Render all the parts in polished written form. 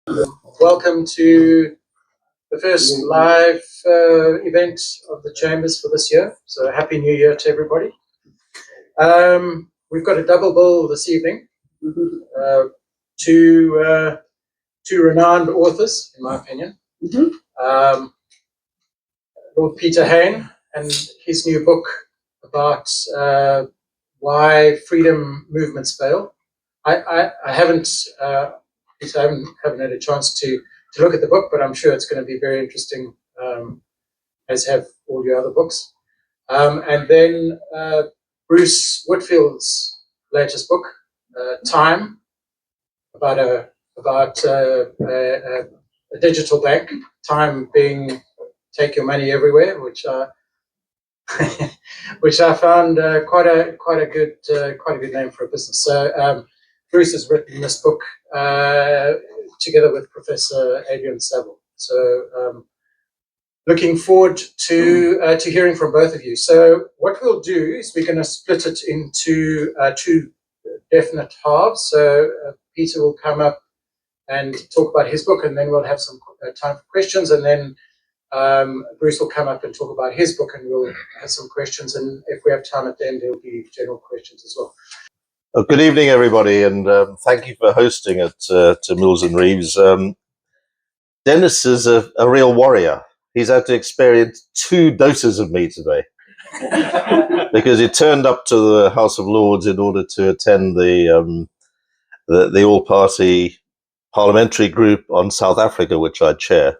Welcome to the first live event of the Chambers for this year. So Happy New Year to everybody. We've got a double bill this evening. Two renowned authors, in my opinion. Lord Peter Hain and his new book about why freedom movements fail. I haven't had a chance to look at the book, but I'm sure it's going to be very interesting, as have all your other books. And then Bruce Whitfield's latest book, Tyme, about a digital bank. Tyme being take your money everywhere, which which I found quite a good name for a business. So Bruce has written this book together with Professor Adrian Saville. So looking forward to hearing from both of you. So what we'll do is we're going to split it into two definite halves. So Peter will come up and talk about his book, and then we'll have some time for questions, and then Bruce will come up and talk about his book, and we'll have some questions, and if we have time at the end, there'll be general questions as well. Good evening, everybody, and thank you for hosting it to Mills and Reeves. Dennis is a real warrior. He's had to experience 2 doses of me today because he turned up to the House of Lords in order to attend the all-party parliamentary group on South Africa, which I chair,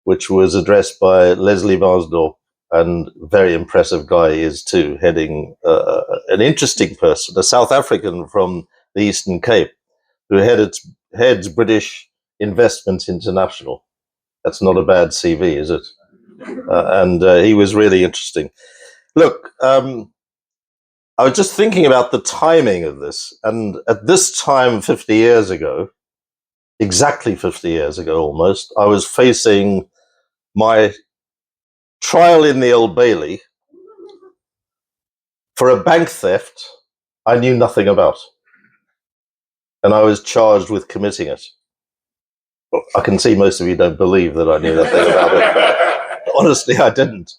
which was addressed by Leslie Marsdorp, and very impressive guy he is too, heading an interesting person, a South African from the Eastern Cape, who heads British Investment International. That's not a bad CV, is it? And he was really interesting. Look, I was just thinking about the timing of this, and at this time 50 years ago, exactly 50 years ago almost, I was facing my trial in the Old Bailey for a bank theft I knew nothing about, and I was charged with committing it. Well, I can see most of you don't believe that I knew nothing about it. Honestly, I didn't.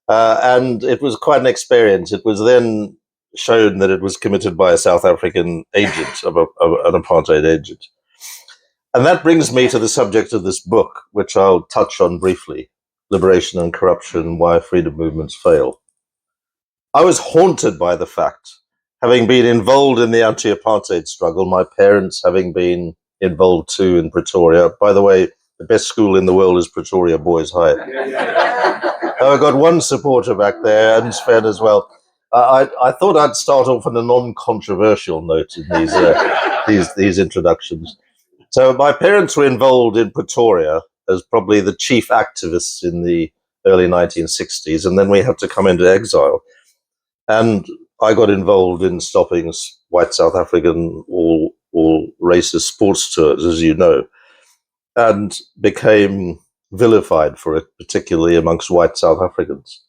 And it was quite an experience. It was then shown that it was committed by a South African agent, an apartheid agent. And that brings me to the subject of this book, which I'll touch on briefly: Liberation and Corruption, Why Freedom Movements Fail. I was haunted by the fact, having been involved in the anti-apartheid struggle, my parents having been involved too in Pretoria. By the way, the best school in the world is Pretoria Boys High. I got one supporter back there, and Sven as well. I thought I'd start off on a non-controversial note in these introductions. So my parents were involved in Pretoria as probably the chief activists in the early 1960s, and then we had to come into exile. And I got involved in stopping white South African all racist sports tours, as you know, and became vilified for it, particularly amongst white South Africans.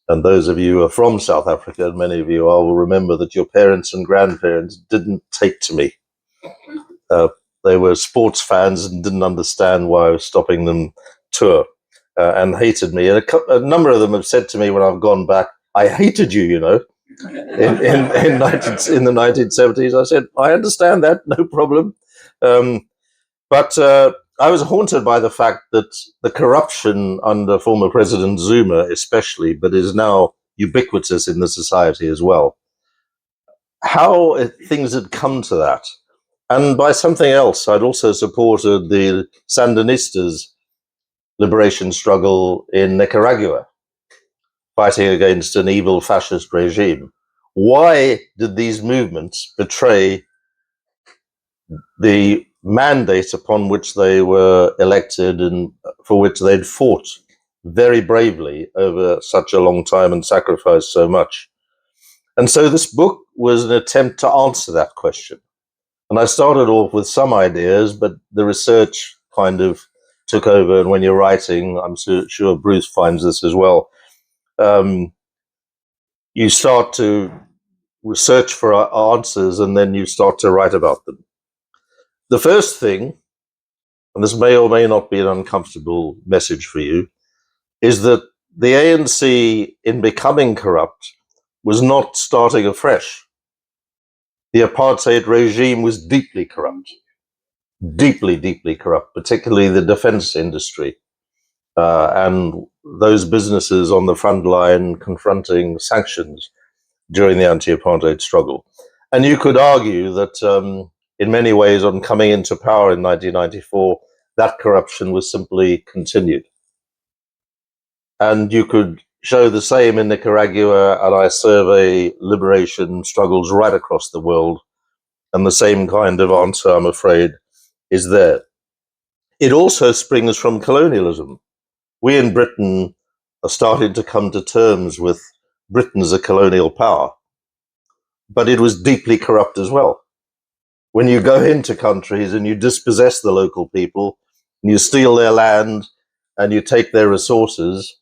And those of you who are from South Africa, and many of you are, will remember that your parents and grandparents didn't take to me. They were sports fans and didn't understand why I was stopping them tour, and hated me. And a number of them have said to me when I've gone back, I hated you, you know, in the 1970s. I said, I understand that, no problem. But I was haunted by the fact that the corruption under former President Zuma especially, but is now ubiquitous in the society as well, how things had come to that. And by something else, I'd also supported the Sandinistas' liberation struggle in Nicaragua, fighting against an evil fascist regime. Why did these movements betray the mandate upon which they were elected and for which they'd fought very bravely over such a long time and sacrificed so much? And so this book was an attempt to answer that question. And I started off with some ideas, but the research kind of took over. And when you're writing, I'm sure Bruce finds this as well, you start to research for answers, and then you start to write about them. The first thing and this may or may not be an uncomfortable message for you, is that the ANC, in becoming corrupt, was not starting afresh. The apartheid regime was deeply corrupt, deeply, deeply corrupt, particularly the defense industry and those businesses on the front line confronting sanctions during the anti-apartheid struggle. And you could argue that in many ways, on coming into power in 1994, that corruption was simply continued. And you could show the same in Nicaragua, and I survey liberation struggles right across the world, and the same kind of answer, I'm afraid, is there. It also springs from colonialism. We in Britain are starting to come to terms with Britain as a colonial power, but it was deeply corrupt as well. When you go into countries and you dispossess the local people, and you steal their land, and you take their resources,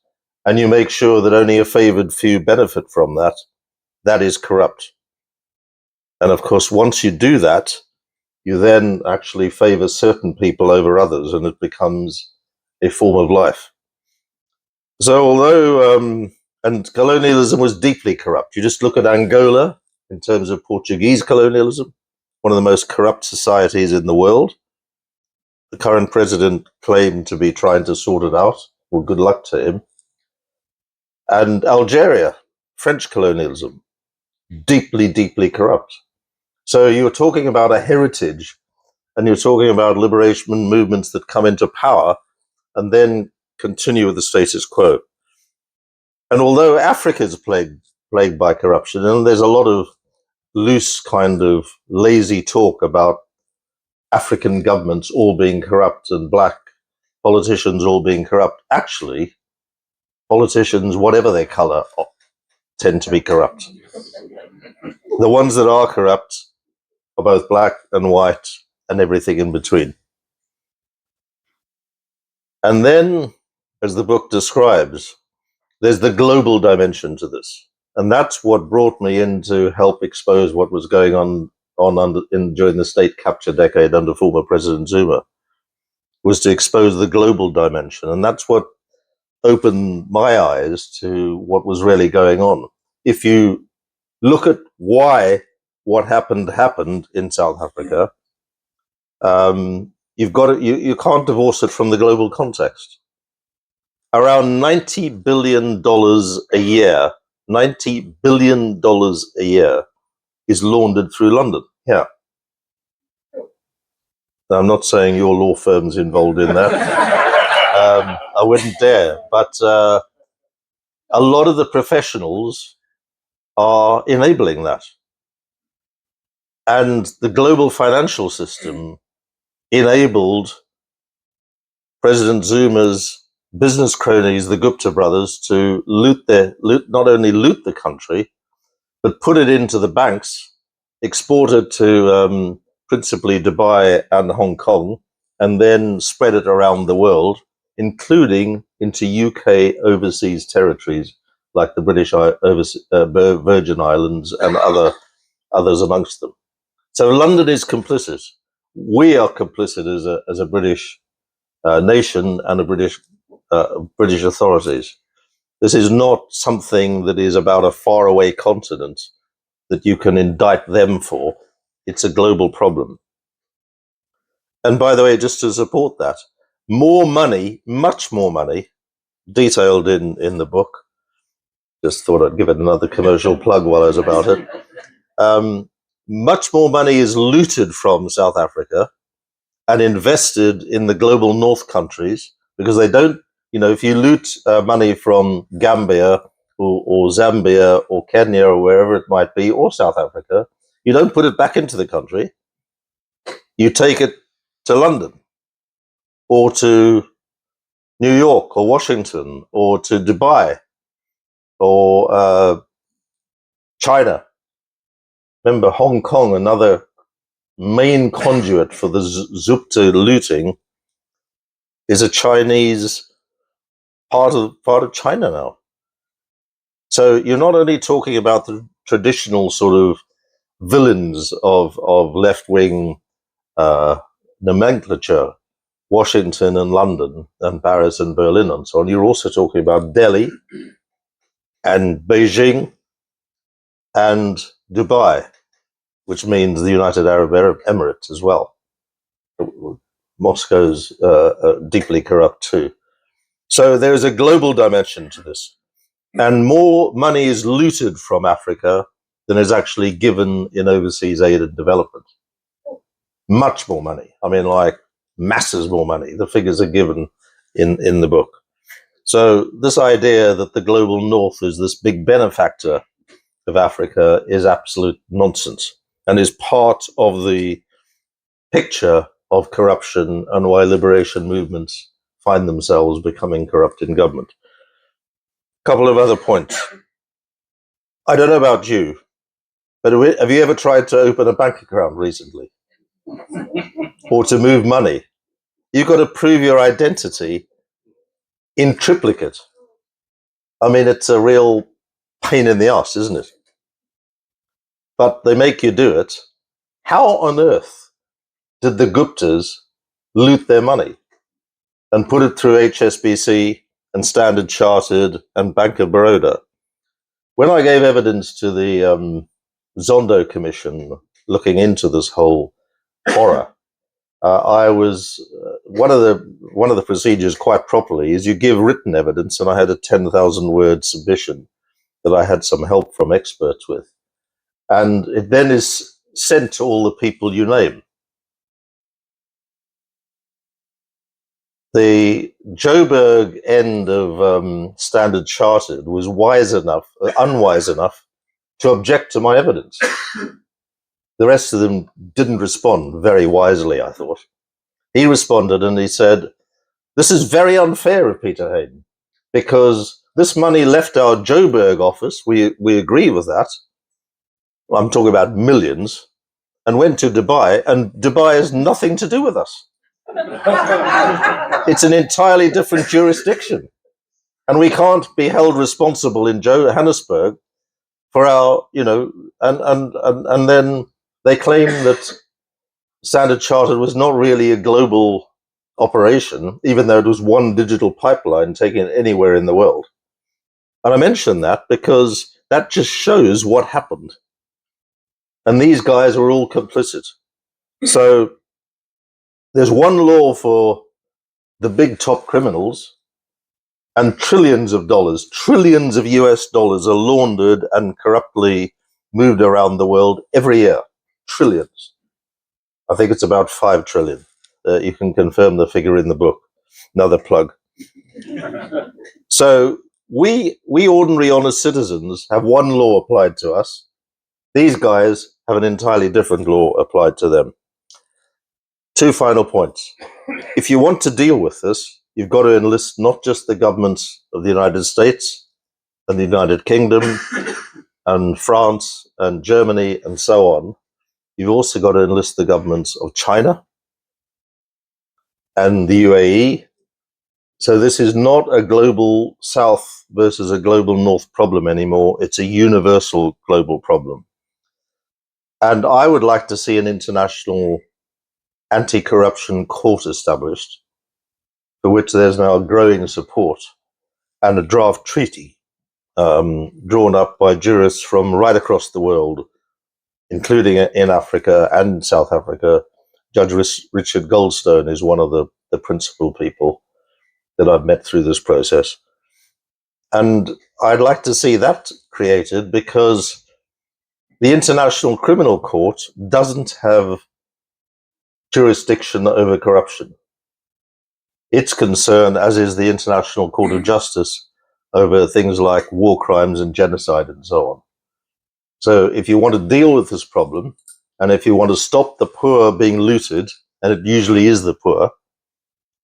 and you make sure that only a favored few benefit from that, that is corrupt. And of course, once you do that, you then actually favor certain people over others, and it becomes a form of life. So although, and colonialism was deeply corrupt, you just look at Angola in terms of Portuguese colonialism, one of the most corrupt societies in the world. The current president claimed to be trying to sort it out. Well, good luck to him. And Algeria, French colonialism, deeply, deeply corrupt. So you're talking about a heritage, and you're talking about liberation movements that come into power and then continue with the status quo. And although Africa is plagued by corruption, and there's a lot of loose kind of lazy talk about African governments all being corrupt and black politicians all being corrupt, actually, politicians, whatever their color, tend to be corrupt. The ones that are corrupt are both black and white and everything in between. And then, as the book describes, there's the global dimension to this. And that's what brought me in to help expose what was going on during the state capture decade under former President Zuma, was to expose the global dimension. And that's what opened my eyes to what was really going on. If you look at why what happened in South Africa, you can't divorce it from the global context. Around $90 billion a year, $90 billion a year is laundered through London. Yeah. Now, I'm not saying your law firm's involved in that. I wouldn't dare. But a lot of the professionals are enabling that. And the global financial system enabled President Zuma's business cronies, the Gupta brothers, to not only loot the country, but put it into the banks, export it to principally Dubai and Hong Kong, and then spread it around the world, including into UK overseas territories like the British Virgin Islands and others amongst them. So London is complicit. We are complicit as a British nation and a British authorities. This is not something that is about a faraway continent that you can indict them for. It's a global problem. And by the way, just to support that, more money, much more money, detailed in the book. Just thought I'd give it another commercial plug while I was about it. Much more money is looted from South Africa and invested in the global north countries, because they don't, if you loot money from Gambia or Zambia or Kenya or wherever it might be, or South Africa, you don't put it back into the country. You take it to London or to New York or Washington or to Dubai or China. Remember, Hong Kong, another main conduit for the Zupta looting, is a Chinese part of China now. So you're not only talking about the traditional sort of villains of left-wing nomenclature, Washington and London and Paris and Berlin and so on. You're also talking about Delhi and Beijing and Dubai, which means the United Arab Emirates as well. Moscow's deeply corrupt too. So there's a global dimension to this. And more money is looted from Africa than is actually given in overseas aid and development. Much more money. I mean, like masses more money. The figures are given in the book. So this idea that the global north is this big benefactor of Africa is absolute nonsense and is part of the picture of corruption and why liberation movements find themselves becoming corrupt in government. A couple of other points. I don't know about you, but have you ever tried to open a bank account recently? Or to move money? You've got to prove your identity in triplicate. I mean, it's a real pain in the ass, isn't it? But they make you do it. How on earth did the Guptas loot their money and put it through HSBC and Standard Chartered and Bank of Baroda? When I gave evidence to the Zondo Commission looking into this whole horror, I was one of the procedures, quite properly, is you give written evidence, and I had a 10,000-word submission that I had some help from experts with, and it then is sent to all the people you name. The Joburg end of Standard Chartered was unwise enough to object to my evidence. The rest of them didn't respond very wisely, I thought. He responded and he said, "This is very unfair of Peter Hain, because this money left our Joburg office, we agree with that, I'm talking about millions, and went to Dubai, and Dubai has nothing to do with us. It's an entirely different jurisdiction. And we can't be held responsible in Johannesburg for our, and then they claim that Standard Chartered was not really a global operation, even though it was one digital pipeline taken anywhere in the world." And I mention that because that just shows what happened. And these guys were all complicit. So there's one law for the big top criminals, and trillions of US dollars are laundered and corruptly moved around the world every year. Trillions. I think it's about 5 trillion. You can confirm the figure in the book. Another plug. So we ordinary honest citizens have one law applied to us. These guys have an entirely different law applied to them. 2 final points. If you want to deal with this, you've got to enlist not just the governments of the United States and the United Kingdom and France and Germany and so on. You've also got to enlist the governments of China and the UAE. So this is not a global South versus a global North problem anymore. It's a universal global problem. And I would like to see an international anti-corruption court established, for which there's now growing support, and a draft treaty drawn up by jurists from right across the world, including in Africa and South Africa. Judge Richard Goldstone is one of the principal people that I've met through this process. And I'd like to see that created, because the International Criminal Court doesn't have jurisdiction over corruption. It's concerned, as is the International Court of Justice, over things like war crimes and genocide and so on. So if you want to deal with this problem, and if you want to stop the poor being looted, and it usually is the poor,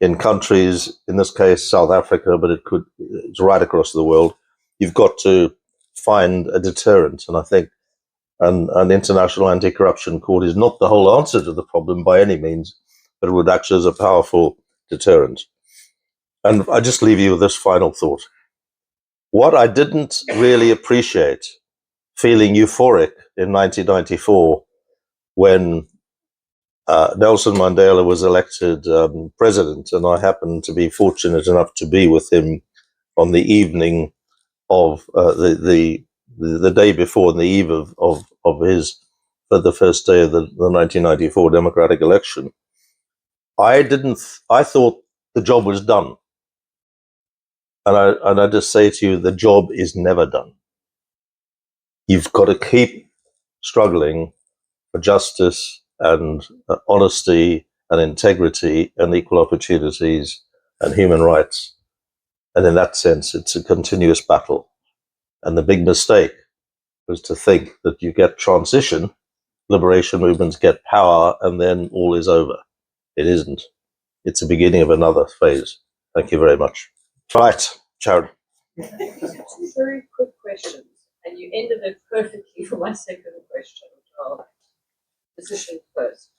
in countries, in this case South Africa, but it's right across the world, you've got to find a deterrent. And I think an international anti-corruption court is not the whole answer to the problem by any means, but it would act as a powerful deterrent. And I just leave you with this final thought. What I didn't really appreciate, feeling euphoric in 1994 when Nelson Mandela was elected president, and I happened to be fortunate enough to be with him on the evening of the day before, and the eve of his for the first day of the 1994 democratic election. I thought the job was done, and I just say to you, the job is never done. You've got to keep struggling for justice and honesty and integrity and equal opportunities and human rights. And in that sense, it's a continuous battle. And the big mistake was to think that you get transition, liberation movements get power, and then all is over. It isn't. It's the beginning of another phase. Thank you very much. Right, Sharon. Two very quick questions, and you ended it perfectly for my second question. Well, position first.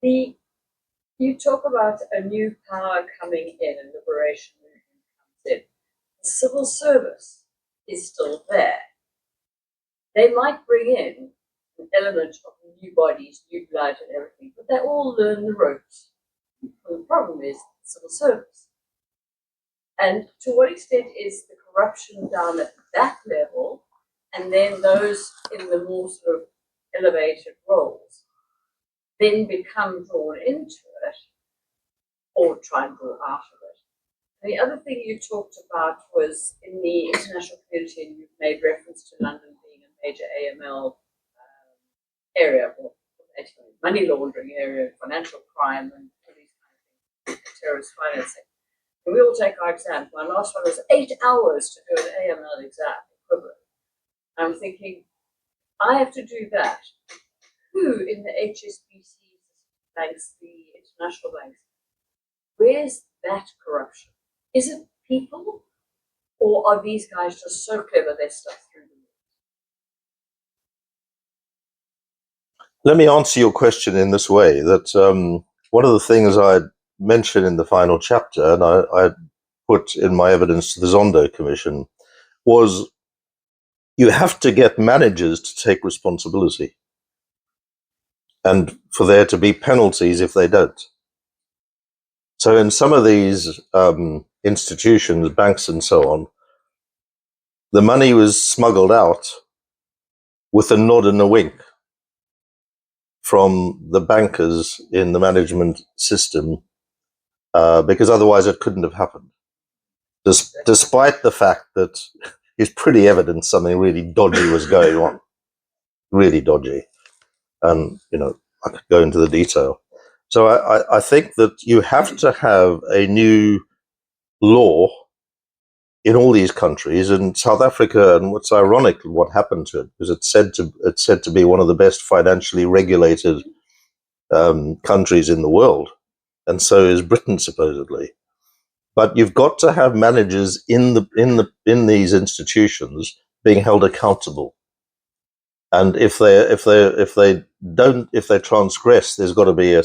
You talk about a new power coming in and liberation movement comes in. The civil service is still there. They might bring in an element of new bodies, new blood and everything, but they all learn the ropes. And the problem is civil service. And to what extent is the corruption down at that level, and then those in the more sort of elevated roles then become drawn into it or try and draw out of it? And the other thing you talked about was in the international community, and you've made reference to London being a major AML area, or money laundering area, financial crime, and all these kind of things, terrorist financing. And we all take our exams. My last one was 8 hours to do an AML exam equivalent. I'm thinking, I have to do that. Who in the HSBC banks, the international banks, where's that corruption? Is it people, or are these guys just so clever they stuff through them? Let me answer your question in this way, that one of the things I mentioned in the final chapter, and I put in my evidence to the Zondo Commission, was you have to get managers to take responsibility, and for there to be penalties if they don't. So in some of these institutions, banks and so on, the money was smuggled out with a nod and a wink from the bankers in the management system, because otherwise it couldn't have happened. Despite the fact that it's pretty evident something really dodgy was going on, really dodgy. And, I could go into the detail. So I think that you have to have a new law in all these countries, and South Africa, and what's ironic, what happened to it, because it's said to be one of the best financially regulated countries in the world, and so is Britain supposedly. But you've got to have managers in these institutions being held accountable, and if they transgress, there's got to be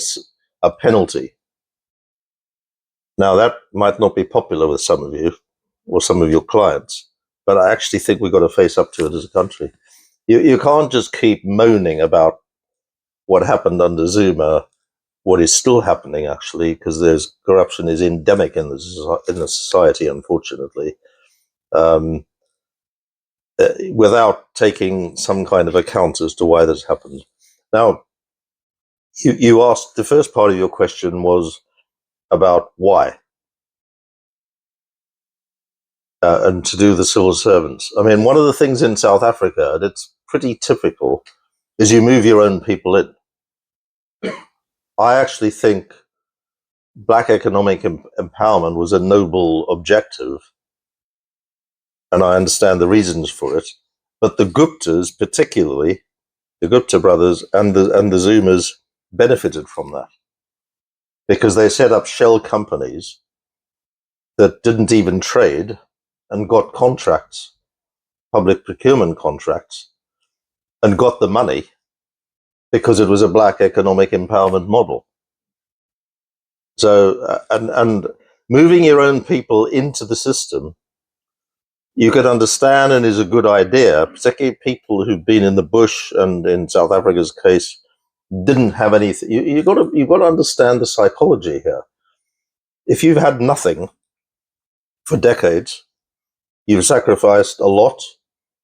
a penalty. Now that might not be popular with some of you or some of your clients, but I actually think we've got to face up to it as a country. You can't just keep moaning about what happened under Zuma, what is still happening actually, because there's corruption is endemic in the society, unfortunately, without taking some kind of account as to why this happened. Now, you asked, the first part of your question was about why. And to do the civil servants. I mean, one of the things in South Africa, and it's pretty typical, is you move your own people in. I actually think black economic empowerment was a noble objective, and I understand the reasons for it. But the Guptas, particularly the Gupta brothers and the Zumas, benefited from that because they set up shell companies that didn't even trade and got contracts, public procurement contracts, and got the money because it was a black economic empowerment model. So, and moving your own people into the system, you could understand and is a good idea, particularly people who've been in the bush and in South Africa's case, didn't have anything. You got to understand the psychology here. If you've had nothing for decades, you've sacrificed a lot.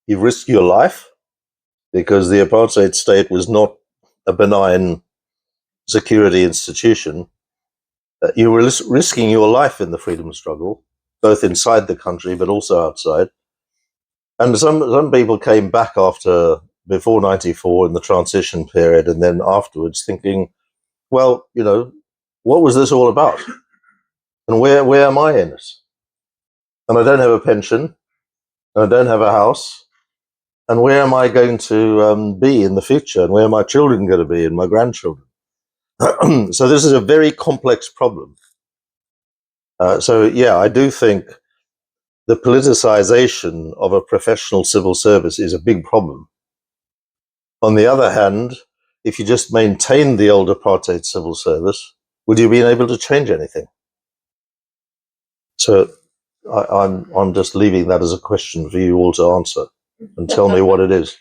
You've risked your life because the apartheid state was not a benign security institution. You were risking your life in the freedom struggle, both inside the country but also outside. And some people came back before '94 in the transition period, and then afterwards thinking, well, what was this all about? And where am I in it? And I don't have a pension, and I don't have a house, and where am I going to be in the future, and where are my children going to be, and my grandchildren? So this is a very complex problem. I do think the politicization of a professional civil service is a big problem. On the other hand, if you just maintain the old apartheid civil service, would you be able to change anything? So I'm just leaving that as a question for you all to answer and tell me what it is.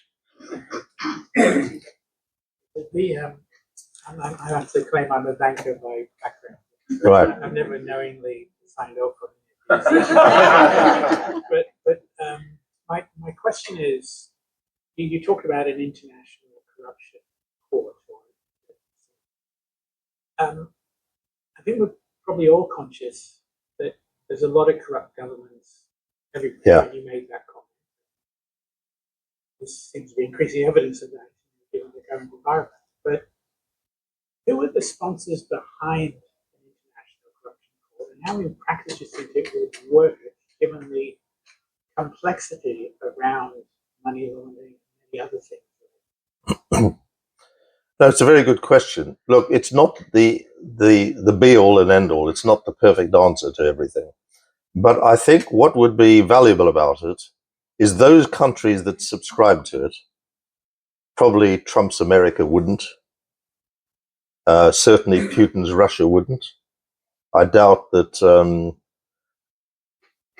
I have to claim I'm a banker by background. Right. I've never knowingly signed up for it. But my question is, you talked about an international corruption court. I think we're probably all conscious that there's a lot of corrupt governments everywhere. Yeah. You made that comment. There seems to be increasing evidence of that given the current environment. But who are the sponsors behind an international corruption court, and how in practice do you think it would work given the complexity around money laundering and the other things? That's a very good question. Look, it's not the be all and end all. It's not the perfect answer to everything. But I think what would be valuable about it is those countries that subscribe to it. Probably Trump's America wouldn't. Certainly Putin's Russia wouldn't. I doubt that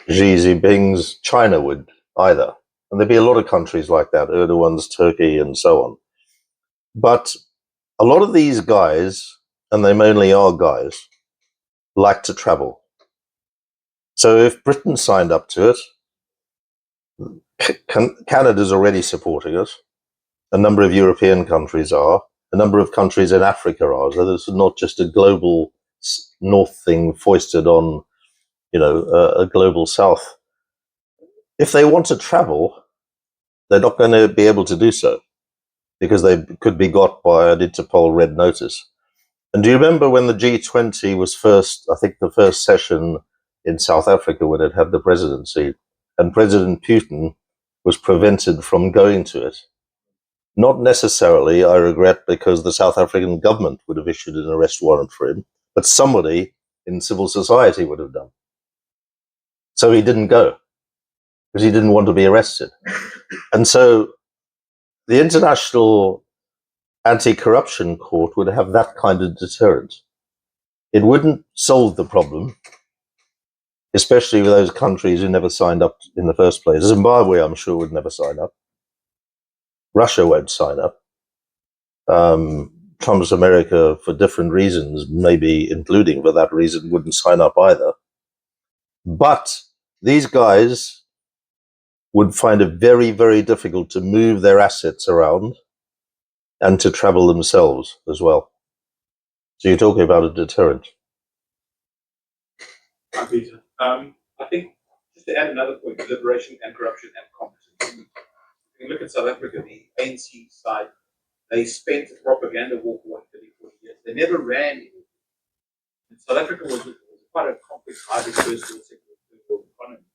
Xi Jinping's China would either. And there'd be a lot of countries like that, Erdogan's Turkey and so on. But a lot of these guys, and they mainly are guys, like to travel. So if Britain signed up to it, Canada's already supporting it. A number of European countries are. A number of countries in Africa are. So this is not just a global north thing foisted on, a global south. If they want to travel, they're not going to be able to do so because they could be got by an Interpol red notice. And do you remember when the G20 was first, I think the first session in South Africa when it had the presidency, and President Putin was prevented from going to it? Not necessarily, I regret, because the South African government would have issued an arrest warrant for him, but somebody in civil society would have done. So he didn't go because he didn't want to be arrested. And so the International Anti-Corruption Court would have that kind of deterrent. It wouldn't solve the problem, especially with those countries who never signed up in the first place. Zimbabwe, I'm sure, would never sign up. Russia won't sign up. Trump's America, for different reasons, maybe including for that reason, wouldn't sign up either. But these guys would find it very, very difficult to move their assets around and to travel themselves as well. So you're talking about a deterrent. Hi, Peter. I think, just to add another point, liberation and corruption and competition. If you look at South Africa, the ANC side, they spent a propaganda war for 40 years. They never ran anything. And South Africa was quite a complex hybrid first world, second world economy.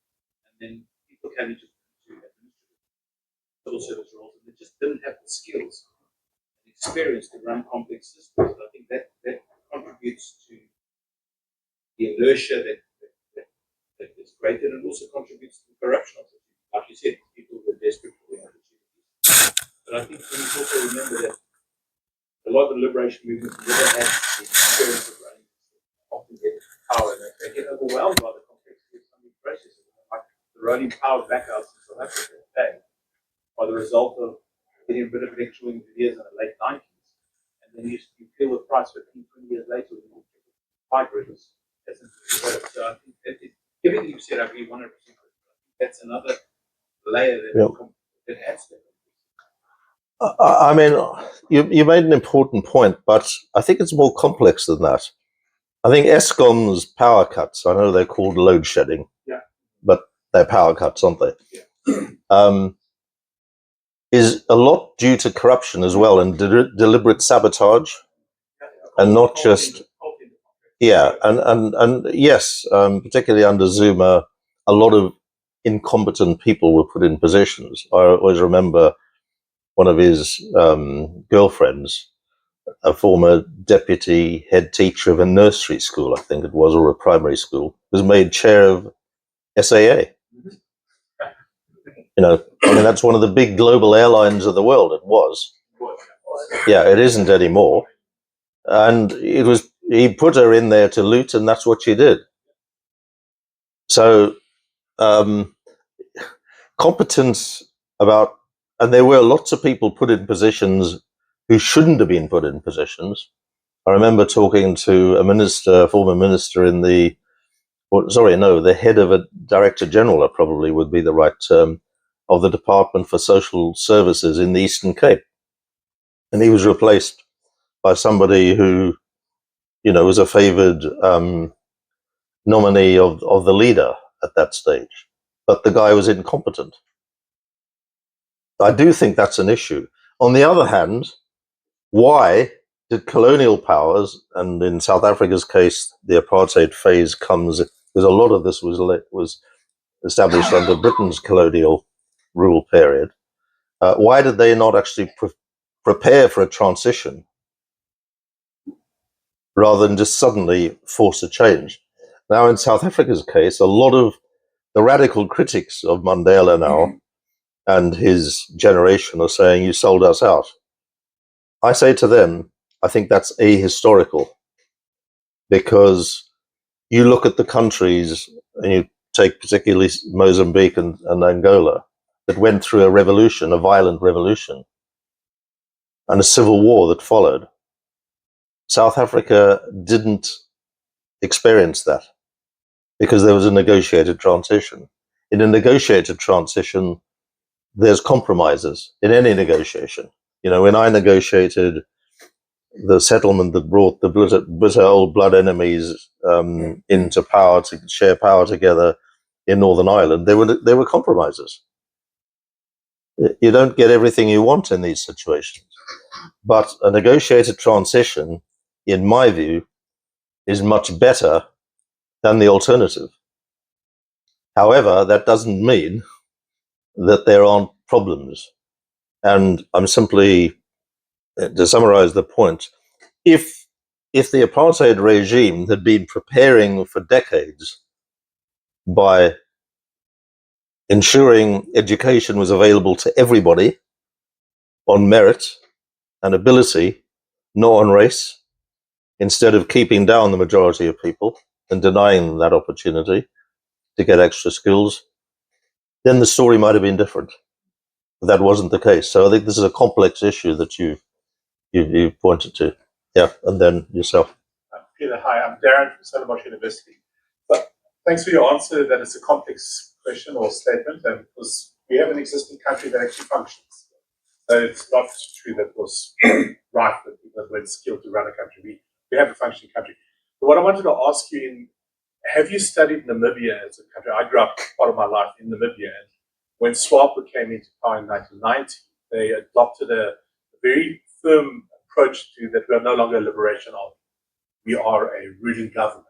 And then people came into civil service roles and they just didn't have the skills and experience to run complex systems. And I think that contributes to the inertia that is created, and also contributes to the corruption of it. Like you said, people were desperate for the opportunities. But I think we need to also remember that a lot of the liberation movements never had the experience of running. Often get power, and they get overwhelmed by the complexity of some of these processes. Like the rolling power backouts in South Africa today are the result of getting rid of electoral engineers in the late 90s and and then you feel the price 15, 20 years later when you fiber it hasn't developed. So I think everything you said, I agree 100%. That's another layer that adds to it. I mean, you made an important point, but I think it's more complex than that. I think ESCOM's power cuts, I know they're called load shedding, but they're power cuts, aren't they? Yeah. Is a lot due to corruption as well and deliberate sabotage, and not just and yes, particularly under Zuma, a lot of incompetent people were put in positions. I always remember one of his girlfriends, a former deputy head teacher of a nursery school, I think it was, or a primary school, was made chair of SAA. You know, I mean, that's one of the big global airlines of the world. It was. Yeah, it isn't anymore. And he put her in there to loot, and that's what she did. So, competence and there were lots of people put in positions who shouldn't have been put in positions. I remember talking to a former minister the head of a director general, probably would be the right term, of the Department for Social Services in the Eastern Cape. And he was replaced by somebody who, was a favoured nominee of the leader at that stage. But the guy was incompetent. I do think that's an issue. On the other hand, why did colonial powers, and in South Africa's case, the apartheid phase comes, because a lot of this was established under Britain's colonial rule period, why did they not actually prepare for a transition rather than just suddenly force a change? Now, in South Africa's case, a lot of the radical critics of Mandela now and his generation are saying, you sold us out. I say to them, I think that's ahistorical, because you look at the countries, and you take particularly Mozambique and Angola, that went through a revolution, a violent revolution, and a civil war that followed. South Africa didn't experience that because there was a negotiated transition. In a negotiated transition, there's compromises in any negotiation. When I negotiated the settlement that brought the bitter old blood enemies into power to share power together in Northern Ireland, there were compromises. You don't get everything you want in these situations, but a negotiated transition, in my view, is much better than the alternative. However, that doesn't mean that there aren't problems. And I'm simply, to summarize the point, if the apartheid regime had been preparing for decades by ensuring education was available to everybody on merit and ability, not on race, instead of keeping down the majority of people and denying them that opportunity to get extra skills, then the story might have been different. But that wasn't the case. So I think this is a complex issue that you pointed to. Yeah, and then yourself. Peter, hi, I'm Darren from Stellenbosch University. But thanks for your answer that it's a complex question or statement, and because we have an existing country that actually functions. So it's not true that it was right that people weren't skilled to run a country. We have a functioning country. But what I wanted to ask you, have you studied Namibia as a country? I grew up part of my life in Namibia, and when SWAPO came into power in 1990, they adopted a very firm approach to that we are no longer a liberation army. We are a ruling government.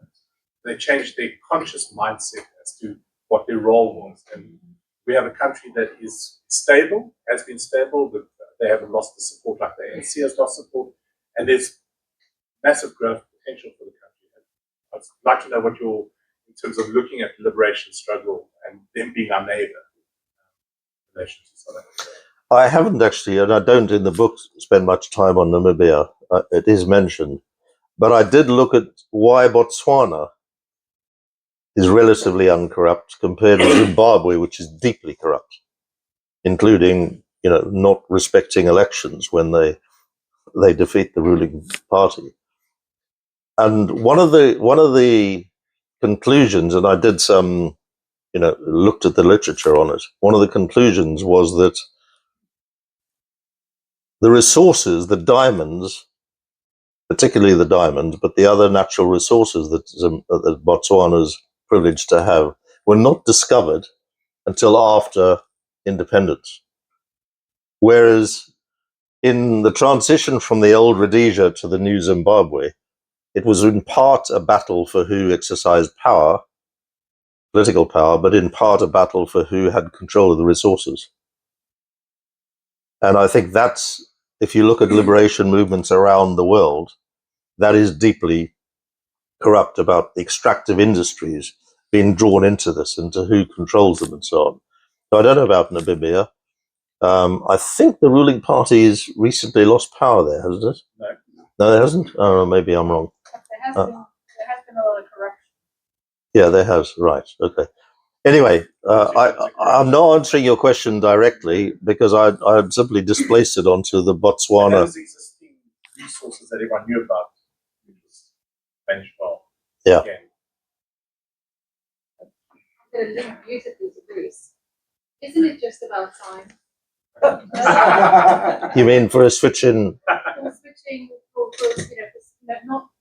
They changed their conscious mindset as to what their role was. And we have a country that is stable, has been stable, but they haven't lost the support like the ANC has lost support. And there's massive growth potential for the country. And I'd like to know what in terms of looking at the liberation struggle and them being our neighbor in relation to South Africa. I haven't actually, and I don't in the book spend much time on Namibia. It is mentioned. But I did look at why Botswana is relatively uncorrupt compared with Zimbabwe, which is deeply corrupt, including, not respecting elections when they they defeat the ruling party. And one of the conclusions, and I did some, looked at the literature on it. One of the conclusions was that the resources, the diamonds, particularly the diamond, but the other natural resources that Botswana is privileged to have, were not discovered until after independence. Whereas in the transition from the old Rhodesia to the new Zimbabwe, it was in part a battle for who exercised power, political power, but in part a battle for who had control of the resources. And I think that's, if you look at liberation movements around the world, that is deeply corrupt about the extractive industries being drawn into this, into who controls them and so on. So I don't know about Namibia. I think the ruling party has recently lost power there, hasn't it? No. No, it hasn't? Oh, maybe I'm wrong. There has been a lot of corruption. Yeah, there has. Right. Okay. Anyway, I'm not answering your question directly because I simply displaced it onto the And Botswana. those existing resources that everyone knew about, we just managed well. Yeah. Again. I'm going to link beautifully to Bruce. Isn't it just about time? You mean for a switch in? For switching,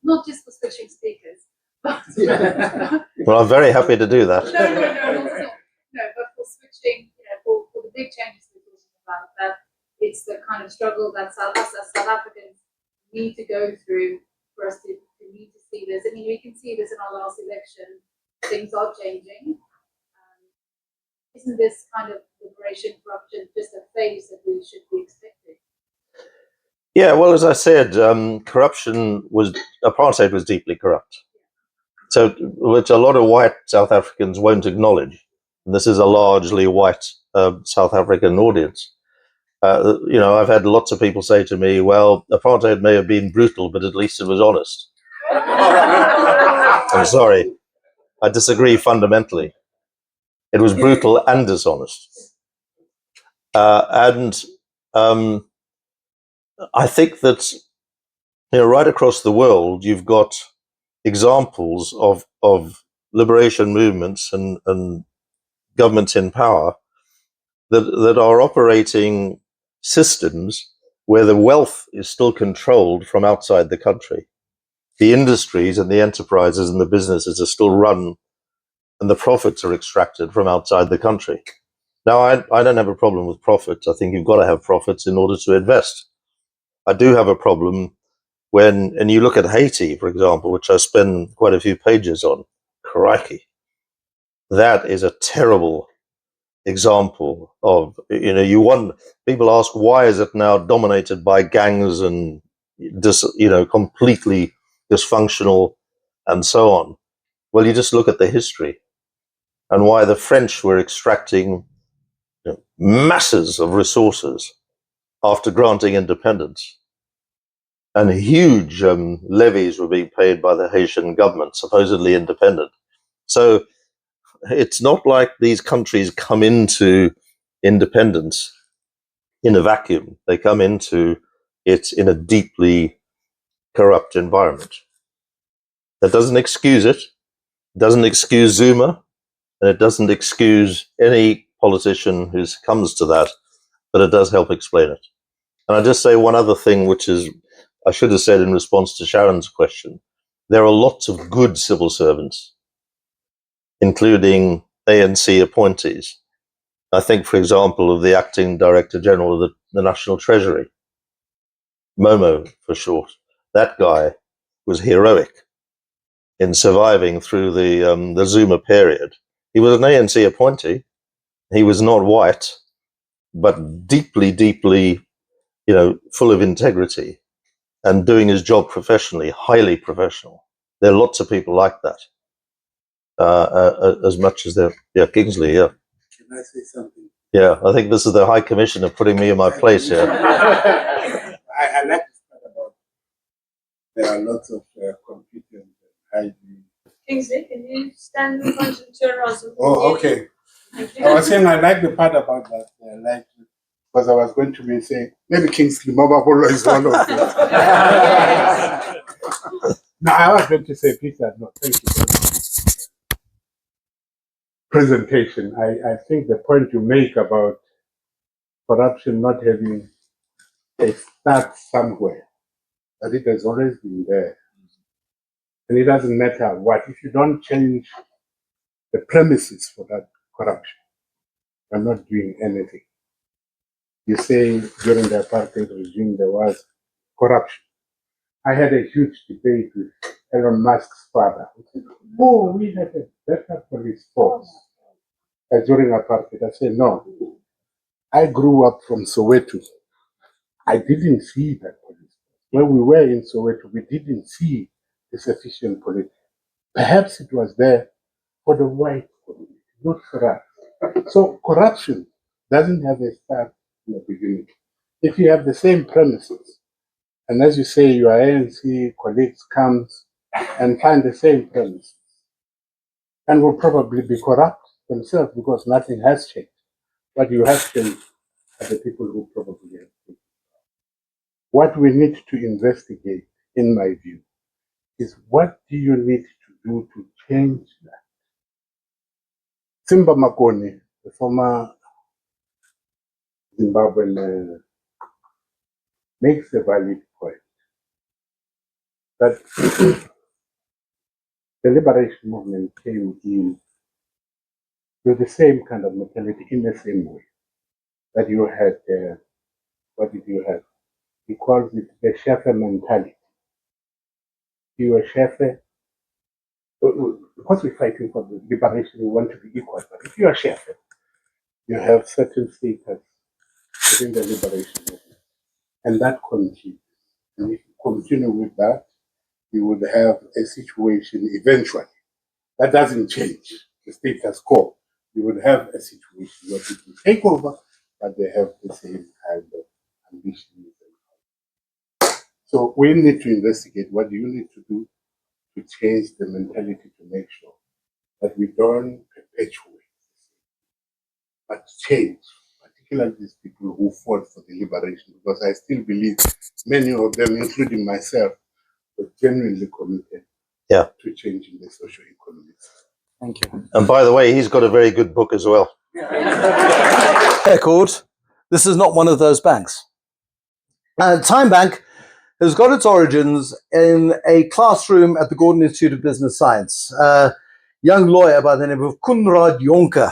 not just for switching speakers, but Well, I'm very happy to do that. no, but for switching, for the big changes we're talking about, that it's the kind of struggle that us as South Africans need to go through for us to need to see this. I mean, we can see this in our last election. Things are changing. Isn't this kind of liberation corruption just a phase that we should be expecting? Yeah, well, as I said, apartheid was deeply corrupt. So, which a lot of white South Africans won't acknowledge. And this is a largely white South African audience. I've had lots of people say to me, well, apartheid may have been brutal, but at least it was honest. I'm sorry. I disagree fundamentally. It was brutal and dishonest. And I think that, right across the world, you've got examples of liberation movements and governments in power that are operating systems where the wealth is still controlled from outside the country. The industries and the enterprises and the businesses are still run and the profits are extracted from outside the country. Now, I don't have a problem with profits. I think you've got to have profits in order to invest. I do have a problem and you look at Haiti, for example, which I spend quite a few pages on. Crikey. That is a terrible example of, people ask, why is it now dominated by gangs and completely dysfunctional and so on? Well, you just look at the history and why the French were extracting masses of resources after granting independence. And huge levies were being paid by the Haitian government, supposedly independent. So it's not like these countries come into independence in a vacuum. They come into it in a deeply corrupt environment. That doesn't excuse it. It doesn't excuse Zuma, and it doesn't excuse any politician who comes to that, but it does help explain it. And I just say one other thing, which is, I should have said in response to Sharon's question. There are lots of good civil servants, including ANC appointees. I think, for example, of the acting Director General of the National Treasury, Momo for short. That guy was heroic in surviving through the Zuma period. He was an ANC appointee. He was not white, but deeply, deeply, full of integrity and doing his job professionally, highly professional. There are lots of people like that. As much as they're, Kingsley, yeah. Can I say something? Yeah, I think this is the High Commissioner putting me in my place here. I like this part about there are lots of competent hygiene. Kingsley, can you stand in front of the turn around? Oh, okay. I was saying I like the part about that. Because I was going to be saying, maybe Kingsley Mababolo is one of them. No, I was going to say, Peter, no, thank you for the presentation. I think the point you make about corruption not having a start somewhere, that it has always been there. And it doesn't matter what, if you don't change the premises for that corruption, you're not doing anything. You say during the apartheid regime there was corruption. I had a huge debate with Elon Musk's father. He said, oh, we had a better police force during apartheid. I said, no. I grew up from Soweto. I didn't see that police. When we were in Soweto, we didn't see the sufficient police. Perhaps it was there for the white community, not for us. So corruption doesn't have a start in the beginning. If you have the same premises, and as you say, your ANC colleagues comes and find the same premises, and will probably be corrupt themselves because nothing has changed. What you have changed are the people who probably have changed. What we need to investigate, in my view, is what do you need to do to change that? Simba Makoni, the former Zimbabwean, makes a valid point that the liberation movement came in with the same kind of mentality in the same way that you had, what did you have? He calls it the Shefe mentality. You are Shefe, because we're fighting for the liberation, we want to be equal, but if you are Shefe, you have certain status within the liberation movement, and that continues. And if you continue with that, you would have a situation eventually that doesn't change the status quo. You would have a situation where people take over, but they have the same kind of ambitions. So we need to investigate what you need to do to change the mentality to make sure that we don't perpetuate, but change, particularly these people who fought for the liberation, because I still believe many of them, including myself, were genuinely committed to changing the socio-economic system. Thank you. And by the way, he's got a very good book as well. Record, this is not one of those banks. Tyme Bank has got its origins in a classroom at the Gordon Institute of Business Science. A young lawyer by the name of Konrad Jonker,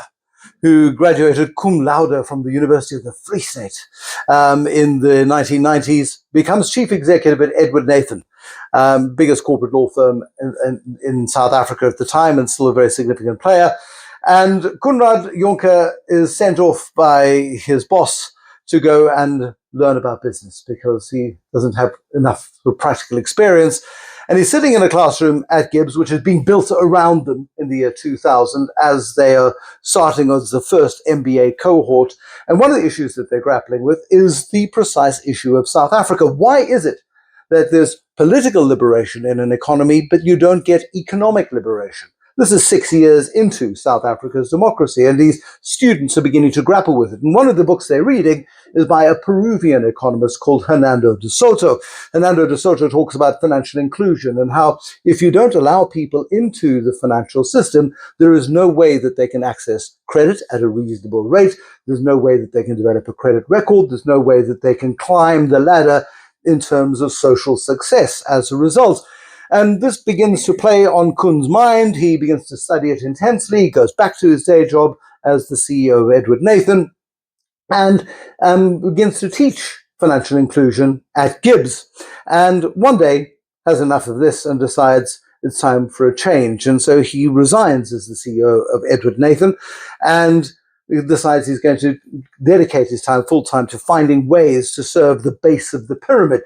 who graduated cum laude from the University of the Free State in the 1990s, becomes chief executive at Edward Nathan, biggest corporate law firm in South Africa at the time and still a very significant player. And Konrad Jonker is sent off by his boss to go and learn about business because he doesn't have enough practical experience. And he's sitting in a classroom at Gibbs, which has been built around them in the year 2000 as they are starting as the first MBA cohort. And one of the issues that they're grappling with is the precise issue of South Africa. Why is it that there's political liberation in an economy, but you don't get economic liberation? This is 6 years into South Africa's democracy, and these students are beginning to grapple with it. And one of the books they're reading is by a Peruvian economist called Hernando de Soto. Hernando de Soto talks about financial inclusion and how if you don't allow people into the financial system, there is no way that they can access credit at a reasonable rate. There's no way that they can develop a credit record. There's no way that they can climb the ladder in terms of social success as a result. And this begins to play on Kun's mind. He begins to study it intensely. He goes back to his day job as the CEO of Edward Nathan and begins to teach financial inclusion at Gibbs. And one day has enough of this and decides it's time for a change. And so he resigns as the CEO of Edward Nathan and decides he's going to dedicate his time full-time to finding ways to serve the base of the pyramid.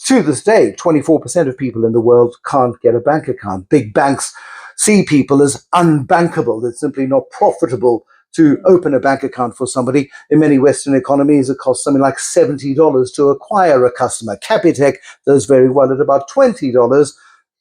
To this day, 24% of people in the world can't get a bank account. Big banks see people as unbankable. It's simply not profitable to open a bank account for somebody. In many Western economies, it costs something like $70 to acquire a customer. Capitec does very well at about $20.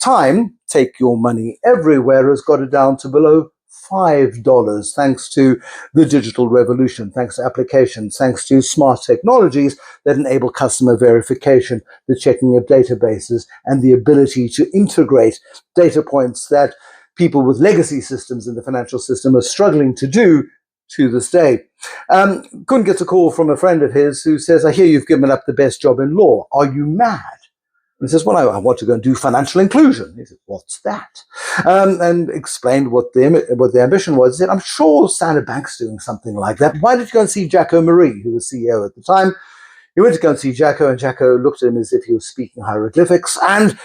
Tyme, take your money everywhere, has got it down to below $5 thanks to the digital revolution, thanks to applications, thanks to smart technologies that enable customer verification, the checking of databases, and the ability to integrate data points that people with legacy systems in the financial system are struggling to do to this day. Kun gets a call from a friend of his who says, I hear you've given up the best job in law. Are you mad? And he says, well, I want to go and do financial inclusion. He said, what's that? And explained what the ambition was. He said, I'm sure Standard Bank's doing something like that. Why did you go and see Jacko Marie, who was CEO at the time? He went to go and see Jacko, and Jacko looked at him as if he was speaking hieroglyphics and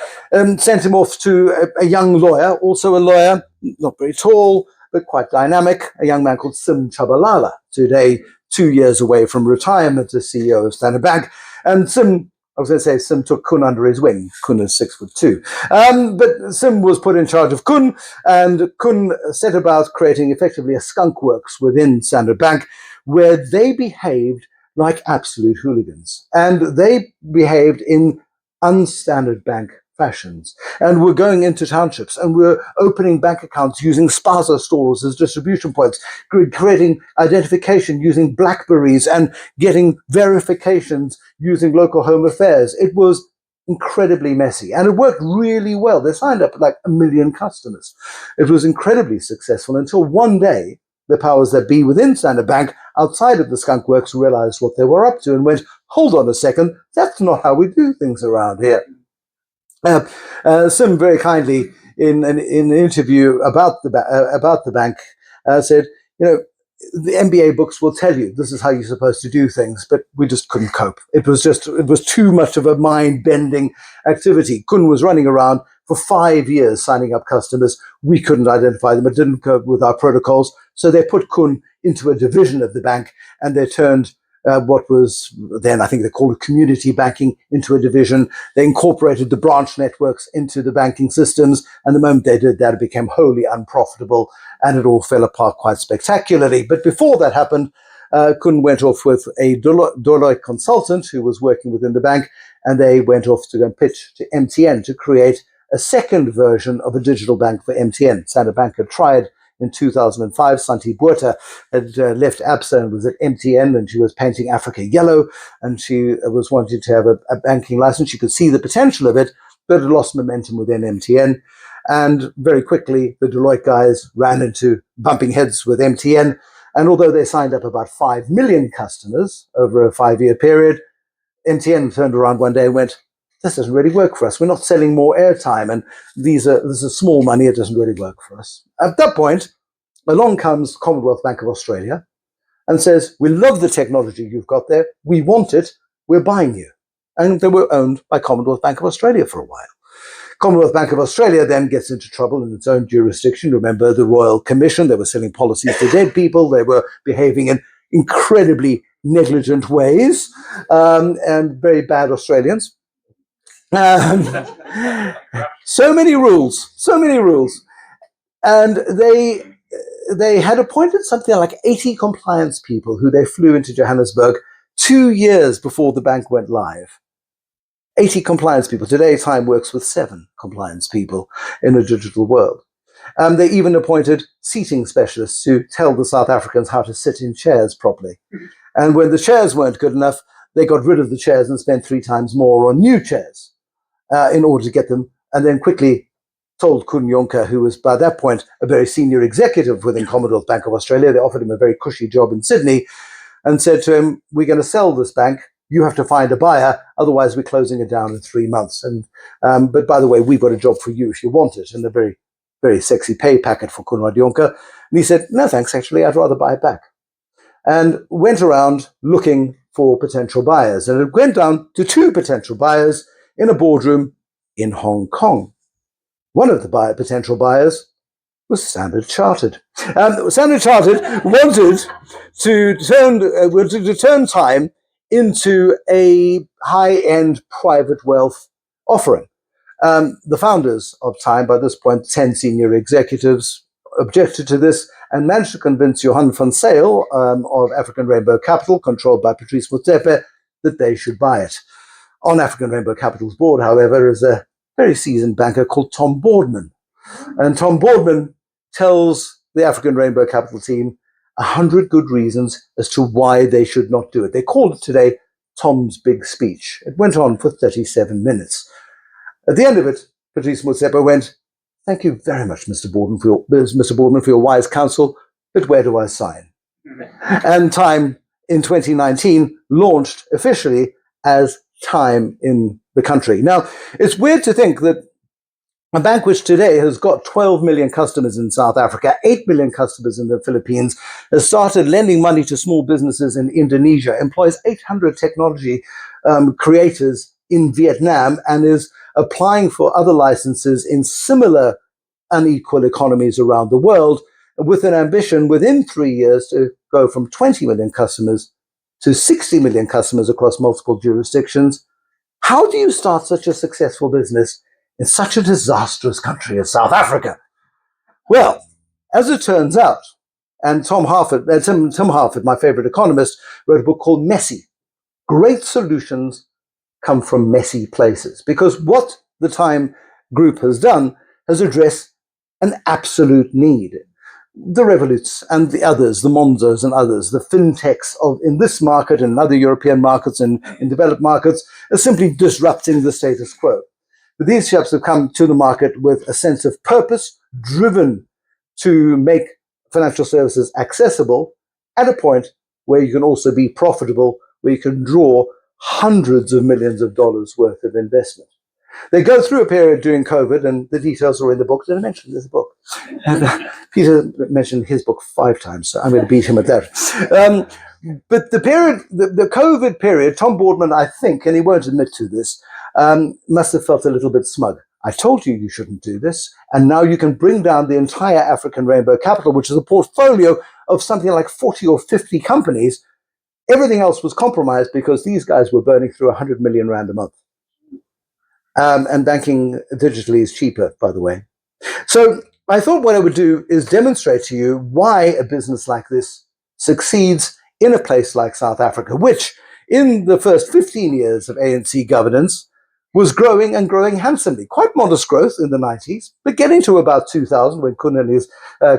sent him off to a young lawyer, also a lawyer, not very tall, but quite dynamic, a young man called Sim Chabalala, today 2 years away from retirement as CEO of Standard Bank. And Sim took Kun under his wing. Kun is 6'2". But Sim was put in charge of Kun, and Kun set about creating effectively a skunk works within Standard Bank, where they behaved like absolute hooligans. And they behaved in unstandard bank fashions. And we're going into townships and we're opening bank accounts using spaza stores as distribution points, creating identification using Blackberries and getting verifications using local home affairs. It was incredibly messy and it worked really well. They signed up like 1 million customers. It was incredibly successful until one day the powers that be within Standard Bank outside of the skunk works realized what they were up to and went, hold on a second, that's not how we do things around here. Sim very kindly, in an interview about the bank, said, the MBA books will tell you this is how you're supposed to do things, but we just couldn't cope. It was too much of a mind-bending activity. Kun was running around for 5 years signing up customers. We couldn't identify them. It didn't go with our protocols. So they put Kun into a division of the bank, and they turned what was then, I think they called it community banking, into a division. They incorporated the branch networks into the banking systems. And the moment they did that, it became wholly unprofitable and it all fell apart quite spectacularly. But before that happened, Kun went off with a Deloitte consultant who was working within the bank, and they went off to go and pitch to MTN to create a second version of a digital bank for MTN. Standard Bank had tried in 2005. Santi Buerta had left ABSA and was at MTN, and she was painting Africa yellow, and she was wanting to have a banking license. She could see the potential of it, but it lost momentum within MTN. And very quickly, the Deloitte guys ran into bumping heads with MTN. And although they signed up about 5 million customers over a 5-year period, MTN turned around one day and went, this doesn't really work for us. We're not selling more airtime, and this is small money. It doesn't really work for us. At that point, along comes Commonwealth Bank of Australia and says, we love the technology you've got there. We want it. We're buying you. And they were owned by Commonwealth Bank of Australia for a while. Commonwealth Bank of Australia then gets into trouble in its own jurisdiction. Remember the Royal Commission? They were selling policies to dead people. They were behaving in incredibly negligent ways, and very bad Australians. So many rules. And they had appointed something like 80 compliance people who they flew into Johannesburg 2 years before the bank went live. 80 compliance people. Today, Tyme works with 7 compliance people in a digital world. They even appointed seating specialists to tell the South Africans how to sit in chairs properly. And when the chairs weren't good enough, they got rid of the chairs and spent 3 times more on new chairs in order to get them, and then quickly told Kun Jonker, who was by that point a very senior executive within Commonwealth Bank of Australia, they offered him a very cushy job in Sydney, and said to him, we're going to sell this bank. You have to find a buyer, otherwise we're closing it down in 3 months. And but by the way, we've got a job for you if you want it, and a very, very sexy pay packet for Konrad Jonker. And he said, no thanks, actually, I'd rather buy it back. And went around looking for potential buyers. And it went down to 2 potential buyers in a boardroom in Hong Kong. One of the potential buyers was Standard Chartered. Standard Chartered wanted to turn Tyme into a high-end private wealth offering. The founders of Tyme, by this point 10 senior executives, objected to this and managed to convince Johan van Sale of African Rainbow Capital, controlled by Patrice Motsepe, that they should buy it. On African Rainbow Capital's board, however, is a very seasoned banker called Tom Boardman. And Tom Boardman tells the African Rainbow Capital team 100 good reasons as to why they should not do it. They called it today Tom's Big Speech. It went on for 37 minutes. At the end of it, Patrice Motsepe went, "Thank you very much, Mr. Boardman, for your wise counsel, but where do I sign?" And Tyme in 2019 launched officially as Tyme in the country. Now, it's weird to think that a bank which today has got 12 million customers in South Africa, 8 million customers in the Philippines, has started lending money to small businesses in Indonesia, employs 800 technology creators in Vietnam, and is applying for other licenses in similar unequal economies around the world, with an ambition within 3 years to go from 20 million customers to 60 million customers across multiple jurisdictions. How do you start such a successful business in such a disastrous country as South Africa? Well, as it turns out, and Tim Harford, my favorite economist, wrote a book called Messy. Great solutions come from messy places, because what the Tyme Group has done has addressed an absolute need. The Revoluts and the others, the Monzos and others, the fintechs in this market and other European markets and in developed markets are simply disrupting the status quo. But these chaps have come to the market with a sense of purpose, driven to make financial services accessible at a point where you can also be profitable, where you can draw hundreds of millions of dollars worth of investment. They go through a period during COVID, and the details are in the book. Did I mention there's a book? And Peter mentioned his book 5 times, so I'm going to beat him at that. But the COVID period, Tom Boardman, I think, and he won't admit to this, must have felt a little bit smug. I told you shouldn't do this, and now you can bring down the entire African Rainbow Capital, which is a portfolio of something like 40 or 50 companies. Everything else was compromised because these guys were burning through 100 million rand a month. And banking digitally is cheaper, by the way. So I thought what I would do is demonstrate to you why a business like this succeeds in a place like South Africa, which in the first 15 years of ANC governance was growing and growing handsomely. Quite modest growth in the 90s, but getting to about 2000 when Kun and his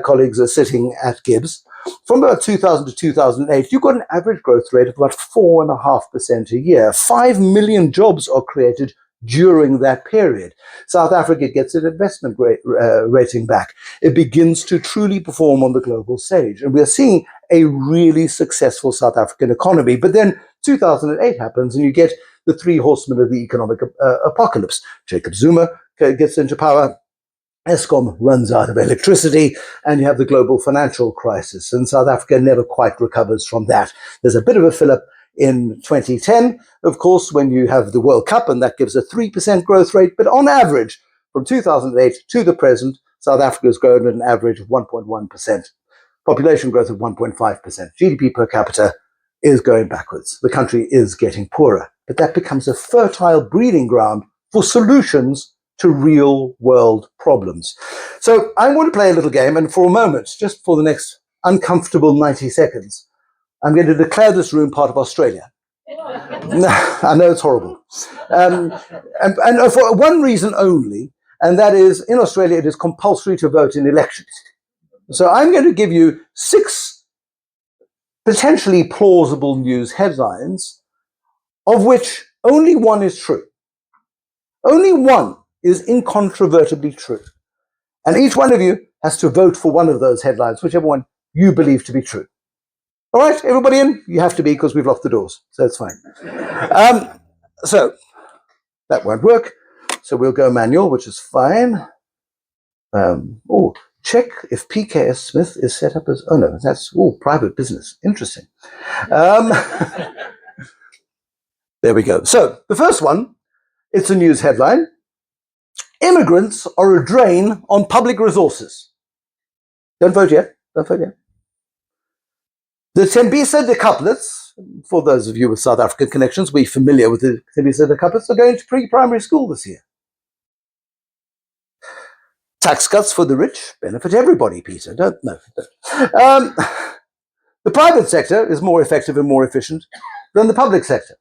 colleagues are sitting at Gibbs. From about 2000 to 2008, you got an average growth rate of about 4.5% a year. 5 million jobs are created during that period. South Africa gets its investment rating back. It begins to truly perform on the global stage. And we're seeing a really successful South African economy. But then 2008 happens and you get the 3 horsemen of the economic apocalypse. Jacob Zuma gets into power. Eskom runs out of electricity, and you have the global financial crisis. And South Africa never quite recovers from that. There's a bit of a fillip in 2010, of course, when you have the World Cup, and that gives a 3% growth rate. But on average, from 2008 to the present, South Africa has grown at an average of 1.1%. Population growth of 1.5%. GDP per capita is going backwards. The country is getting poorer. But that becomes a fertile breeding ground for solutions to real world problems. So I want to play a little game, and for a moment, just for the next uncomfortable 90 seconds, I'm going to declare this room part of Australia. I know it's horrible. And for one reason only, and that is in Australia, it is compulsory to vote in elections. So I'm going to give you 6 potentially plausible news headlines, of which only one is true. Only one is incontrovertibly true. And each one of you has to vote for one of those headlines, whichever one you believe to be true. All right, everybody in? You have to be, because we've locked the doors, so it's fine. So that won't work. So we'll go manual, which is fine. Check if PKS Smith is set up as, oh no, that's private business. Interesting. There we go. So the first one, it's a news headline. Immigrants are a drain on public resources. Don't vote yet. Don't vote yet. The Tembisa decouplets, for those of you with South African connections, we're familiar with the Tembisa decouplets, are going to pre-primary school this year. Tax cuts for the rich benefit everybody, Peter. Don't. The private sector is more effective and more efficient than the public sector.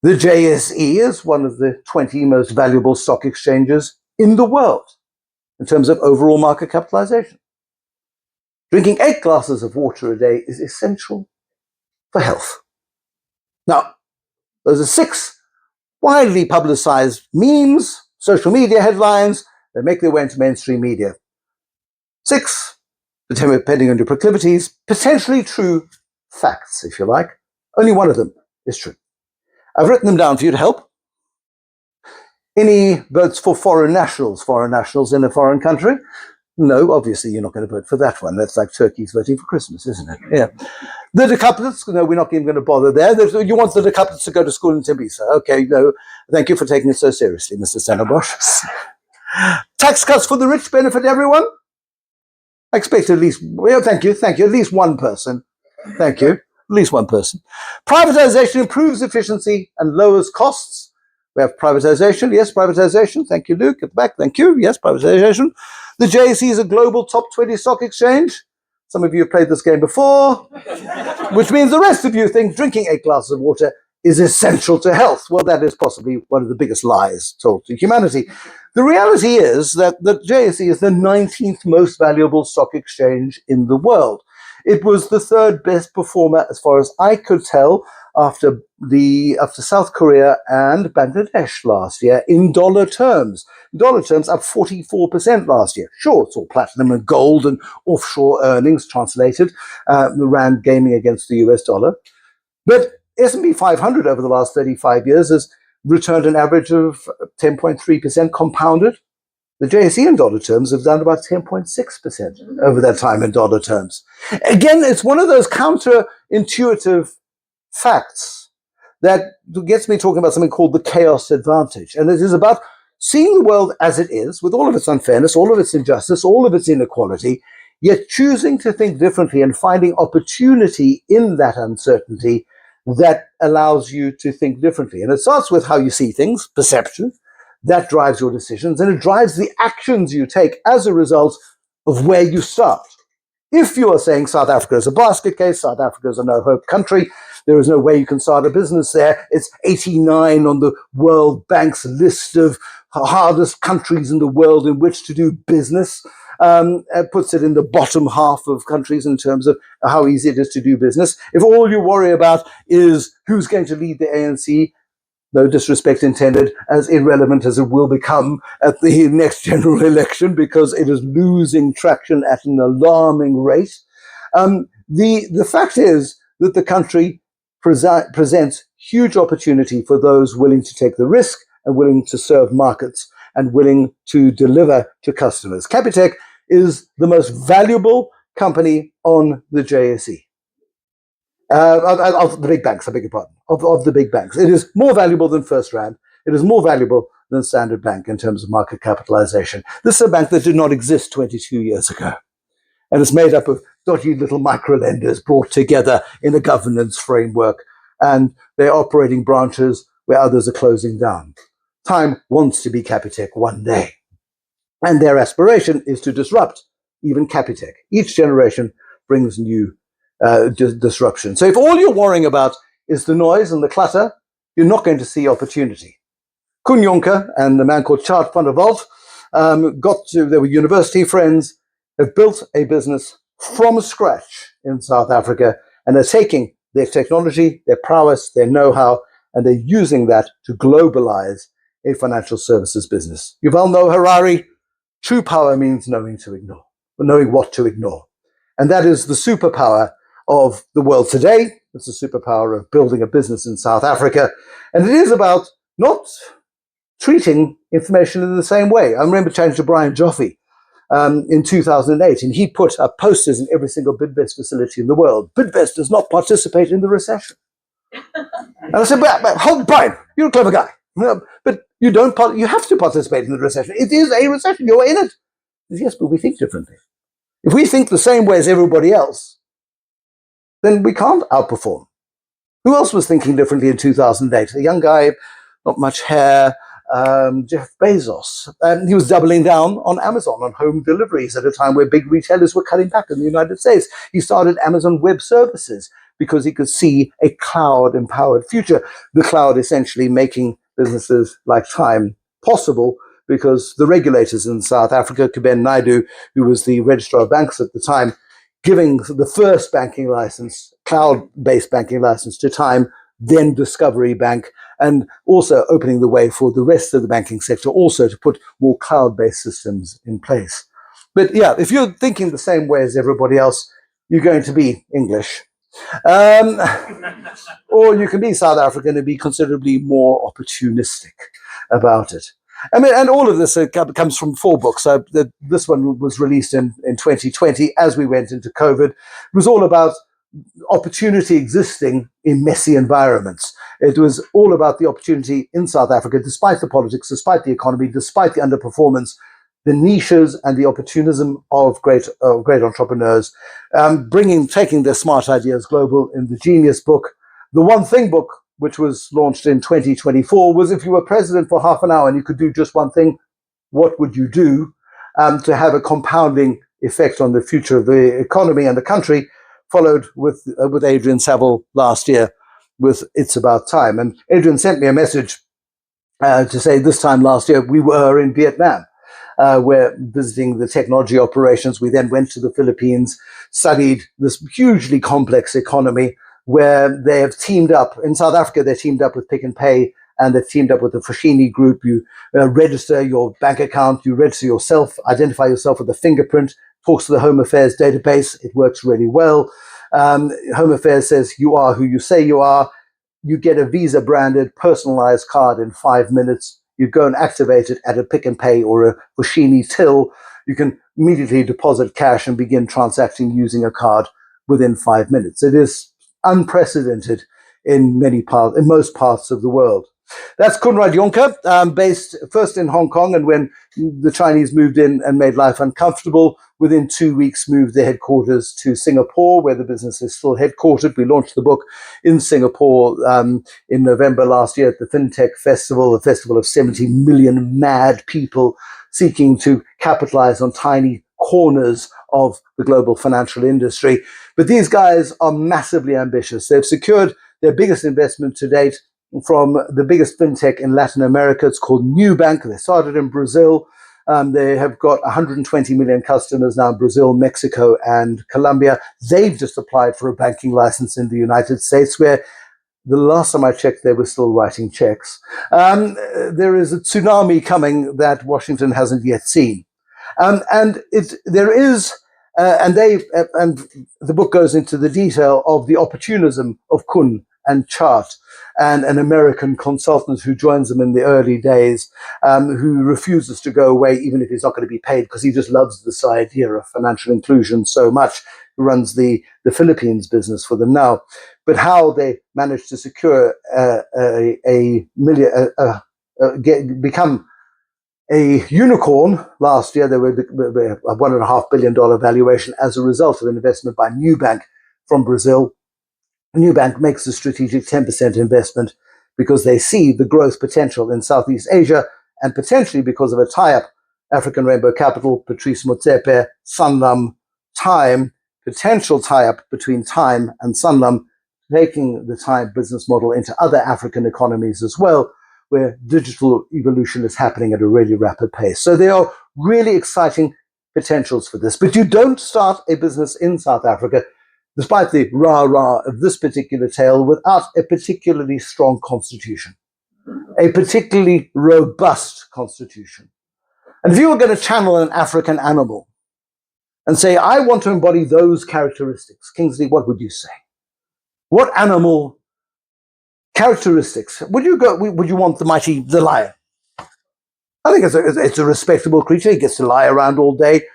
The JSE is one of the 20 most valuable stock exchanges in the world. in terms of overall market capitalization. Drinking 8 glasses of water a day is essential for health. Now, those are 6 widely publicized memes, social media headlines that make their way into mainstream media. 6, depending on your proclivities, potentially true facts, if you like. Only one of them is true. I've written them down for you to help. Any votes for foreign nationals in a foreign country? No, obviously you're not going to vote for that one. That's like turkeys voting for Christmas, isn't it? Yeah. The decuplets, no, we're not even going to bother there. You want the decuplets to go to school in Tembisa. Okay, no, thank you for taking it so seriously, Mr. Stellenbosch. Tax cuts for the rich benefit everyone? I expect at least, well, thank you, at least one person. Thank you, at least one person. Privatization improves efficiency and lowers costs. We have privatization, yes, privatization. Thank you, Luke, at the back, thank you, yes, privatization. The JSE is a global top 20 stock exchange. Some of you have played this game before, which means the rest of you think drinking 8 glasses of water is essential to health. Well, that is possibly one of the biggest lies told to humanity. The reality is that the JSE is the 19th most valuable stock exchange in the world. It was the 3rd best performer, as far as I could tell, after South Korea and Bangladesh last year in dollar terms. In dollar terms, up 44% last year. Sure, it's all platinum and gold and offshore earnings translated, the rand gaining against the US dollar. But S&P 500 over the last 35 years has returned an average of 10.3% compounded. The JSE in dollar terms have done about 10.6% over that time in dollar terms. Again, it's one of those counterintuitive facts that gets me talking about something called the chaos advantage. And it is about seeing the world as it is, with all of its unfairness, all of its injustice, all of its inequality, yet choosing to think differently and finding opportunity in that uncertainty that allows you to think differently. And it starts with how you see things, perception. That drives your decisions, and it drives the actions you take as a result of where you start. If you are saying South Africa is a basket case, South Africa is a no-hope country, there is no way you can start a business there, it's 89 on the World Bank's list of hardest countries in the world in which to do business, it puts it in the bottom half of countries in terms of how easy it is to do business. If all you worry about is who's going to lead the ANC, no disrespect intended, as irrelevant as it will become at the next general election because it is losing traction at an alarming rate. The fact is that the country presents huge opportunity for those willing to take the risk and willing to serve markets and willing to deliver to customers. Capitec is the most valuable company on the JSE. Of the big banks, I beg your pardon, of the big banks. It is more valuable than First Rand. It is more valuable than Standard Bank in terms of market capitalization. This is a bank that did not exist 22 years ago. And it's made up of dodgy little microlenders brought together in a governance framework. And they're operating branches where others are closing down. Tyme wants to be Capitec one day. And their aspiration is to disrupt even Capitec. Each generation brings new disruption. So if all you're worrying about is the noise and the clutter, you're not going to see opportunity. Koen Jonker and a man called Chart van der Walt they were university friends, have built a business from scratch in South Africa, and they're taking their technology, their prowess, their know-how, and they're using that to globalize a financial services business. Yuval Noah Harari, true power means knowing what to ignore. And that is the superpower of the world today. It's the superpower of building a business in South Africa. And it is about not treating information in the same way. I remember chatting to Brian Joffe in 2008, and he put up posters in every single Bidvest facility in the world. Bidvest does not participate in the recession. And I said, but hold, Brian, you're a clever guy. But you have to participate in the recession. It is a recession. You're in it. Yes, but we think differently. If we think the same way as everybody else, then we can't outperform. Who else was thinking differently in 2008? A young guy, not much hair, Jeff Bezos. He was doubling down on Amazon, on home deliveries at a time where big retailers were cutting back in the United States. He started Amazon Web Services because he could see a cloud-empowered future. The cloud essentially making businesses like Tyme possible because the regulators in South Africa, Kuben Naidu, who was the registrar of banks at the time, giving the first banking license, cloud-based banking license to Tyme, then Discovery Bank, and also opening the way for the rest of the banking sector also to put more cloud-based systems in place. But yeah, if you're thinking the same way as everybody else, you're going to be English. Or you can be South African and be considerably more opportunistic about it. I mean, and all of this comes from 4 books. This one was released in 2020 as we went into COVID. It was all about opportunity existing in messy environments. It was all about the opportunity in South Africa, despite the politics, despite the economy, despite the underperformance, the niches and the opportunism of great entrepreneurs, taking their smart ideas global in the Genius book. The One Thing book, which was launched in 2024, was if you were president for half an hour and you could do just one thing, what would you do to have a compounding effect on the future of the economy and the country, followed with Adrian Saville last year with It's About Time. And Adrian sent me a message to say this time last year we were in Vietnam. We're visiting the technology operations. We then went to the Philippines, studied this hugely complex economy where they have teamed up. In South Africa, they teamed up with Pick and Pay, and they've teamed up with the Foschini Group. You register your bank account, you register yourself, identify yourself with a fingerprint, talks to the Home Affairs database. It works really well. Home Affairs says you are who you say you are. You get a Visa branded personalized card in 5 minutes. You go and activate it at a Pick and Pay or a Foschini till. You can immediately deposit cash and begin transacting using a card within 5 minutes. It is unprecedented in most parts of the world. That's Konrad Juncker, based first in Hong Kong, and when the Chinese moved in and made life uncomfortable, within 2 weeks moved their headquarters to Singapore, where the business is still headquartered. We launched the book in Singapore in November last year at the Fintech Festival, a festival of 70 million mad people seeking to capitalize on tiny corners of the global financial industry. But these guys are massively ambitious. They've secured their biggest investment to date from the biggest fintech in Latin America. It's called Nubank. They started in Brazil. They have got 120 million customers now in Brazil, Mexico, and Colombia. They've just applied for a banking license in the United States, where the last time I checked, they were still writing checks. There is a tsunami coming that Washington hasn't yet seen. And the book goes into the detail of the opportunism of Kun and Chart, and an American consultant who joins them in the early days, who refuses to go away even if he's not going to be paid, because he just loves this idea of financial inclusion so much. Who runs the Philippines business for them now. But how they managed to secure become a unicorn last year. They were a $1.5 billion valuation as a result of an investment by Nubank from Brazil. Nubank makes a strategic 10% investment because they see the growth potential in Southeast Asia, and potentially because of a tie-up, African Rainbow Capital, Patrice Motsepe, Sanlam, Tyme, potential tie-up between Tyme and Sanlam, taking the Tyme business model into other African economies as well, where digital evolution is happening at a really rapid pace. So there are really exciting potentials for this. But you don't start a business in South Africa, despite the rah-rah of this particular tale, without a particularly strong constitution, a particularly robust constitution. And if you were going to channel an African animal and say, I want to embody those characteristics, Kingsley, what would you say? What animal characteristics would you want the lion? I think it's a respectable creature. He gets to lie around all day.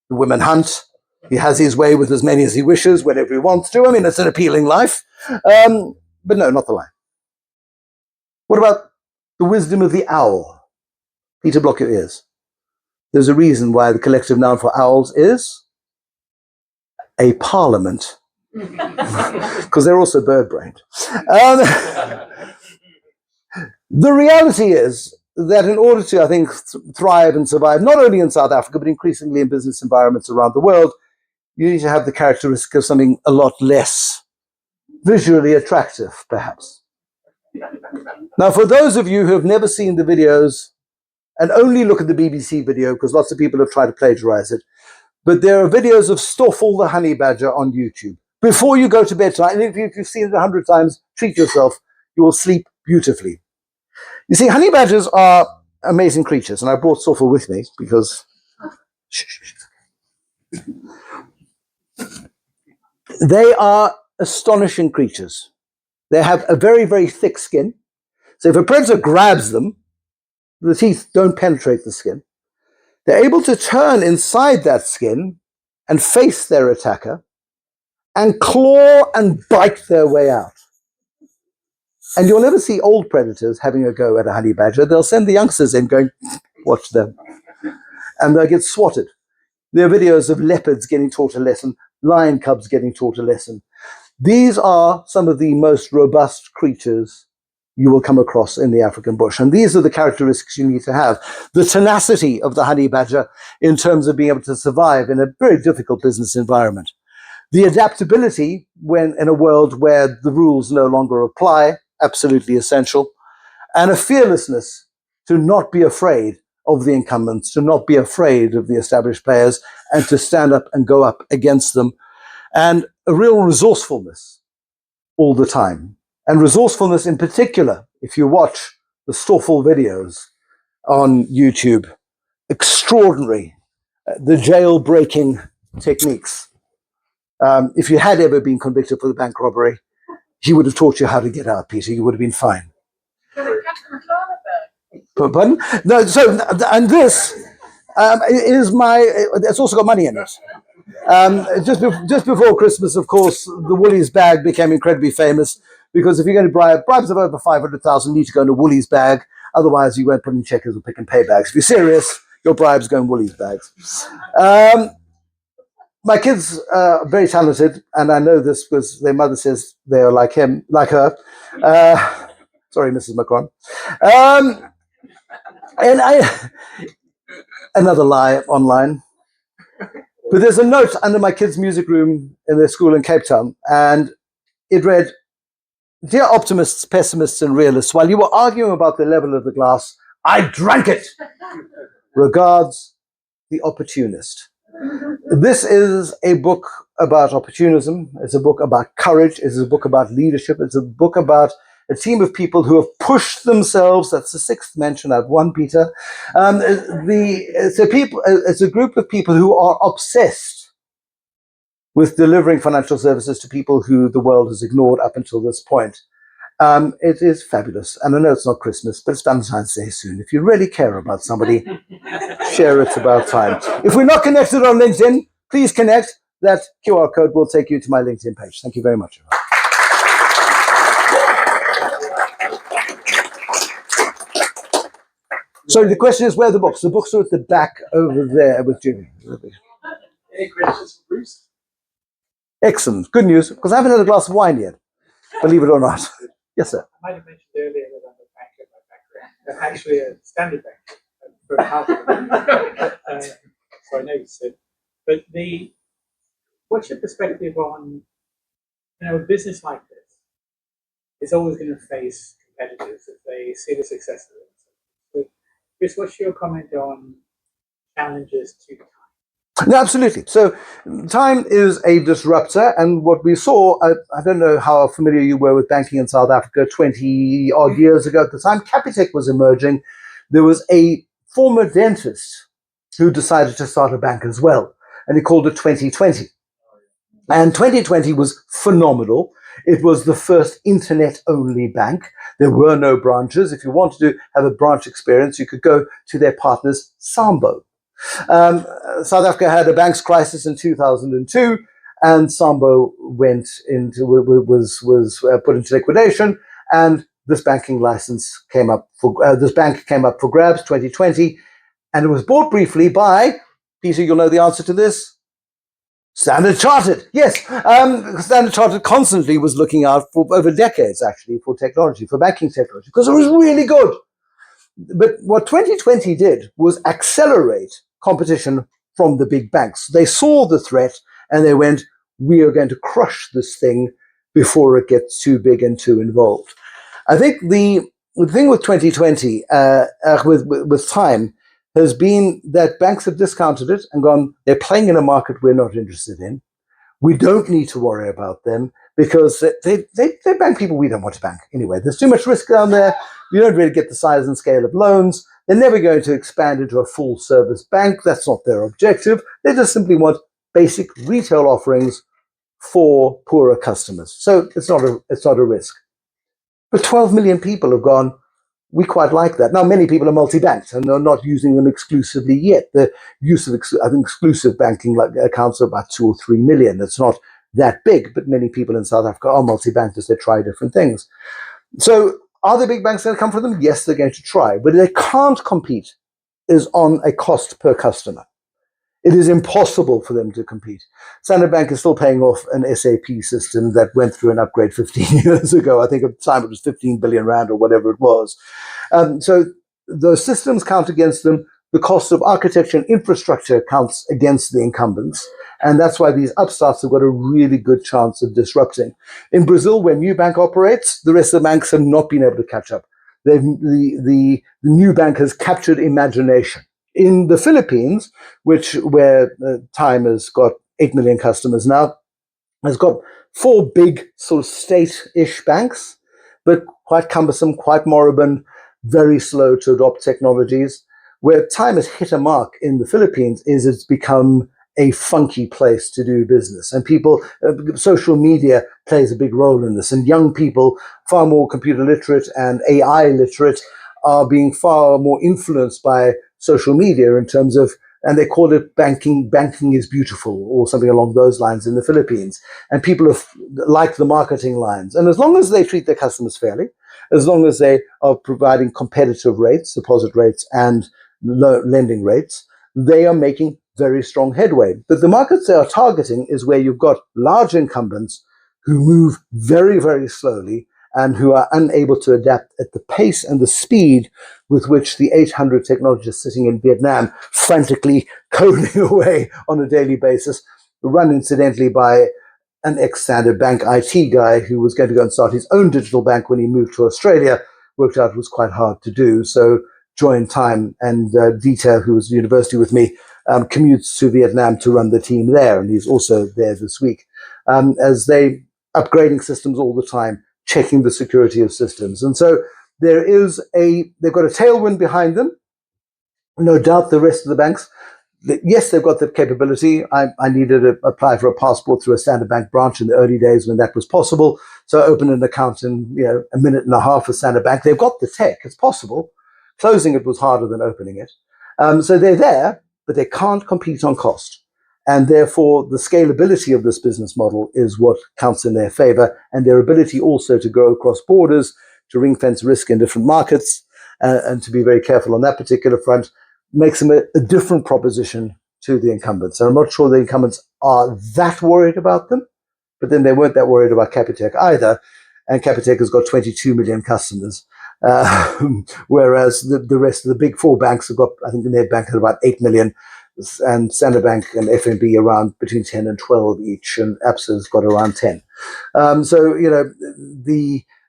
The women hunt. He has his way with as many as he wishes, whenever he wants to. I mean, it's an appealing life. But no, not the lion. What about the wisdom of the owl? Peter, block your ears. There's a reason why the collective noun for owls is a parliament. Because they're also bird-brained. The reality is that in order to, I think, thrive and survive, not only in South Africa, but increasingly in business environments around the world, you need to have the characteristic of something a lot less visually attractive, perhaps. Now, for those of you who have never seen the videos and only look at the BBC video because lots of people have tried to plagiarize it. But there are videos of Stoffel the honey badger on YouTube. Before you go to bed tonight, and if you've seen it 100 times, treat yourself. You will sleep beautifully. You see, honey badgers are amazing creatures, and I brought Stoffel with me because they are astonishing creatures. They have a very, very thick skin. So if a predator grabs them, the teeth don't penetrate the skin. They're able to turn inside that skin and face their attacker and claw and bite their way out. And you'll never see old predators having a go at a honey badger. They'll send the youngsters in going, watch them. And they'll get swatted. There are videos of leopards getting taught a lesson, lion cubs getting taught a lesson. These are some of the most robust creatures you will come across in the African bush. And these are the characteristics you need to have. The tenacity of the honey badger in terms of being able to survive in a very difficult business environment. The adaptability when in a world where the rules no longer apply, absolutely essential. And a fearlessness to not be afraid of the incumbents, to not be afraid of the established players, and to stand up and go up against them. And a real resourcefulness all the time. And resourcefulness in particular, if you watch the Stoffel videos on YouTube, extraordinary. The jailbreaking techniques. If you had ever been convicted for the bank robbery, he would have taught you how to get out, Peter. You would have been fine. Pardon? No, so, and this is my, it's also got money in it. Just before Christmas, of course, the Woolies bag became incredibly famous because if you're going to bribes of over 500,000, you need to go in a Woolies bag. Otherwise, you won't put in checkers or pick and pay bags. If you're serious, your bribes go in Woolies bags. My kids are very talented, and I know this because their mother says they are like her. Sorry, Mrs. Macron. And another lie online. But there's a note under my kids' music room in their school in Cape Town, and it read, "Dear optimists, pessimists, and realists, while you were arguing about the level of the glass, I drank it. Regards, the opportunist." This is a book about opportunism. It's a book about courage. It's a book about leadership. It's a book about a team of people who have pushed themselves. That's the sixth mention I've won, Peter. It's a group of people who are obsessed with delivering financial services to people who the world has ignored up until this point. It is fabulous. And I know it's not Christmas, but it's Valentine's Day soon. If you really care about somebody, share It's About Time. If we're not connected on LinkedIn, please connect. That QR code will take you to my LinkedIn page. Thank you very much. So the question is, where are the books? The books are at the back over there with Jimmy. Any questions for Bruce? Excellent. Good news, because I haven't had a glass of wine yet, believe it or not. Yes, sir. I might have mentioned earlier that I'm a banker by background. I'm actually a standard banker for half of it. So I know you said. But what's your perspective on, a business like this is always going to face competitors if they see the success of it. So, Chris, what's your comment on challenges to Tyme? No, absolutely. So Tyme is a disruptor, and what we saw, I don't know how familiar you were with banking in South Africa 20 odd years ago. At the time Capitec was emerging, there was a former dentist who decided to start a bank as well, and he called it 2020. And 2020 was phenomenal. It was the first internet-only bank. There were no branches. If you wanted to have a branch experience, you could go to their partners, Sambo. South Africa had a banks crisis in 2002, and Sambo was put into liquidation, and this banking license came up this bank came up for grabs, 2020, and it was bought briefly by, Peter, you'll know the answer to this, Standard Chartered. Yes, Standard Chartered constantly was looking out for over decades, actually, for technology, for banking technology, because it was really good. But what 2020 did was accelerate competition from the big banks. They saw the threat and they went, we are going to crush this thing before it gets too big and too involved. I think the the thing with 2020, with Tyme, has been that banks have discounted it and gone, they're playing in a market we're not interested in. We don't need to worry about them because they bank people we don't want to bank anyway. There's too much risk down there. We don't really get the size and scale of loans. They're never going to expand into a full service bank. That's not their objective. They just simply want basic retail offerings for poorer customers. So it's not a risk. But 12 million people have gone, we quite like that. Now, many people are multi-banked and are not using them exclusively yet. The use of exclusive banking like accounts are about 2 or 3 million. It's not that big, but many people in South Africa are multi-banked as they try different things. So are the big banks going to come for them? Yes, they're going to try. But they can't compete is on a cost per customer. It is impossible for them to compete. Standard Bank is still paying off an SAP system that went through an upgrade 15 years ago. I think at the time it was 15 billion rand or whatever it was. So those systems count against them. The cost of architecture and infrastructure counts against the incumbents. And that's why these upstarts have got a really good chance of disrupting. In Brazil, where New Bank operates, the rest of the banks have not been able to catch up. The New Bank has captured imagination. In the Philippines, where Tyme has got 8 million customers now, has got 4 big sort of state-ish banks, but quite cumbersome, quite moribund, very slow to adopt technologies. Where Tyme has hit a mark in the Philippines is it's become a funky place to do business. And people, social media plays a big role in this. And young people, far more computer literate and AI literate, are being far more influenced by social media in terms of, and they call it banking is beautiful or something along those lines in the Philippines. And people like the marketing lines. And as long as they treat their customers fairly, as long as they are providing competitive rates, deposit rates and lending rates, they are making very strong headway. But the markets they are targeting is where you've got large incumbents who move very, very slowly and who are unable to adapt at the pace and the speed with which the 800 technologists sitting in Vietnam frantically coding away on a daily basis, run incidentally by an ex-Standard Bank IT guy who was going to go and start his own digital bank when he moved to Australia. Worked out it was quite hard to do, so joined Tyme, and Vita, who was at university with me, commutes to Vietnam to run the team there, and he's also there this week. As they upgrading systems all the time, checking the security of systems. And so they've got a tailwind behind them. No doubt the rest of the banks, yes, they've got the capability. I needed to apply for a passport through a Standard Bank branch in the early days when that was possible. So I opened an account in a minute and a half with Standard Bank. They've got the tech. It's possible. Closing it was harder than opening it. So they're there, but they can't compete on cost. And therefore, the scalability of this business model is what counts in their favor, and their ability also to go across borders, to ring fence risk in different markets, and to be very careful on that particular front, makes them a different proposition to the incumbents. And I'm not sure the incumbents are that worried about them, but then they weren't that worried about Capitec either. And Capitec has got 22 million customers, whereas the rest of the big 4 banks have got, I think, in their bank had about 8 million. And Standard Bank and FNB around between 10 and 12 each, and ABSA's got around 10. So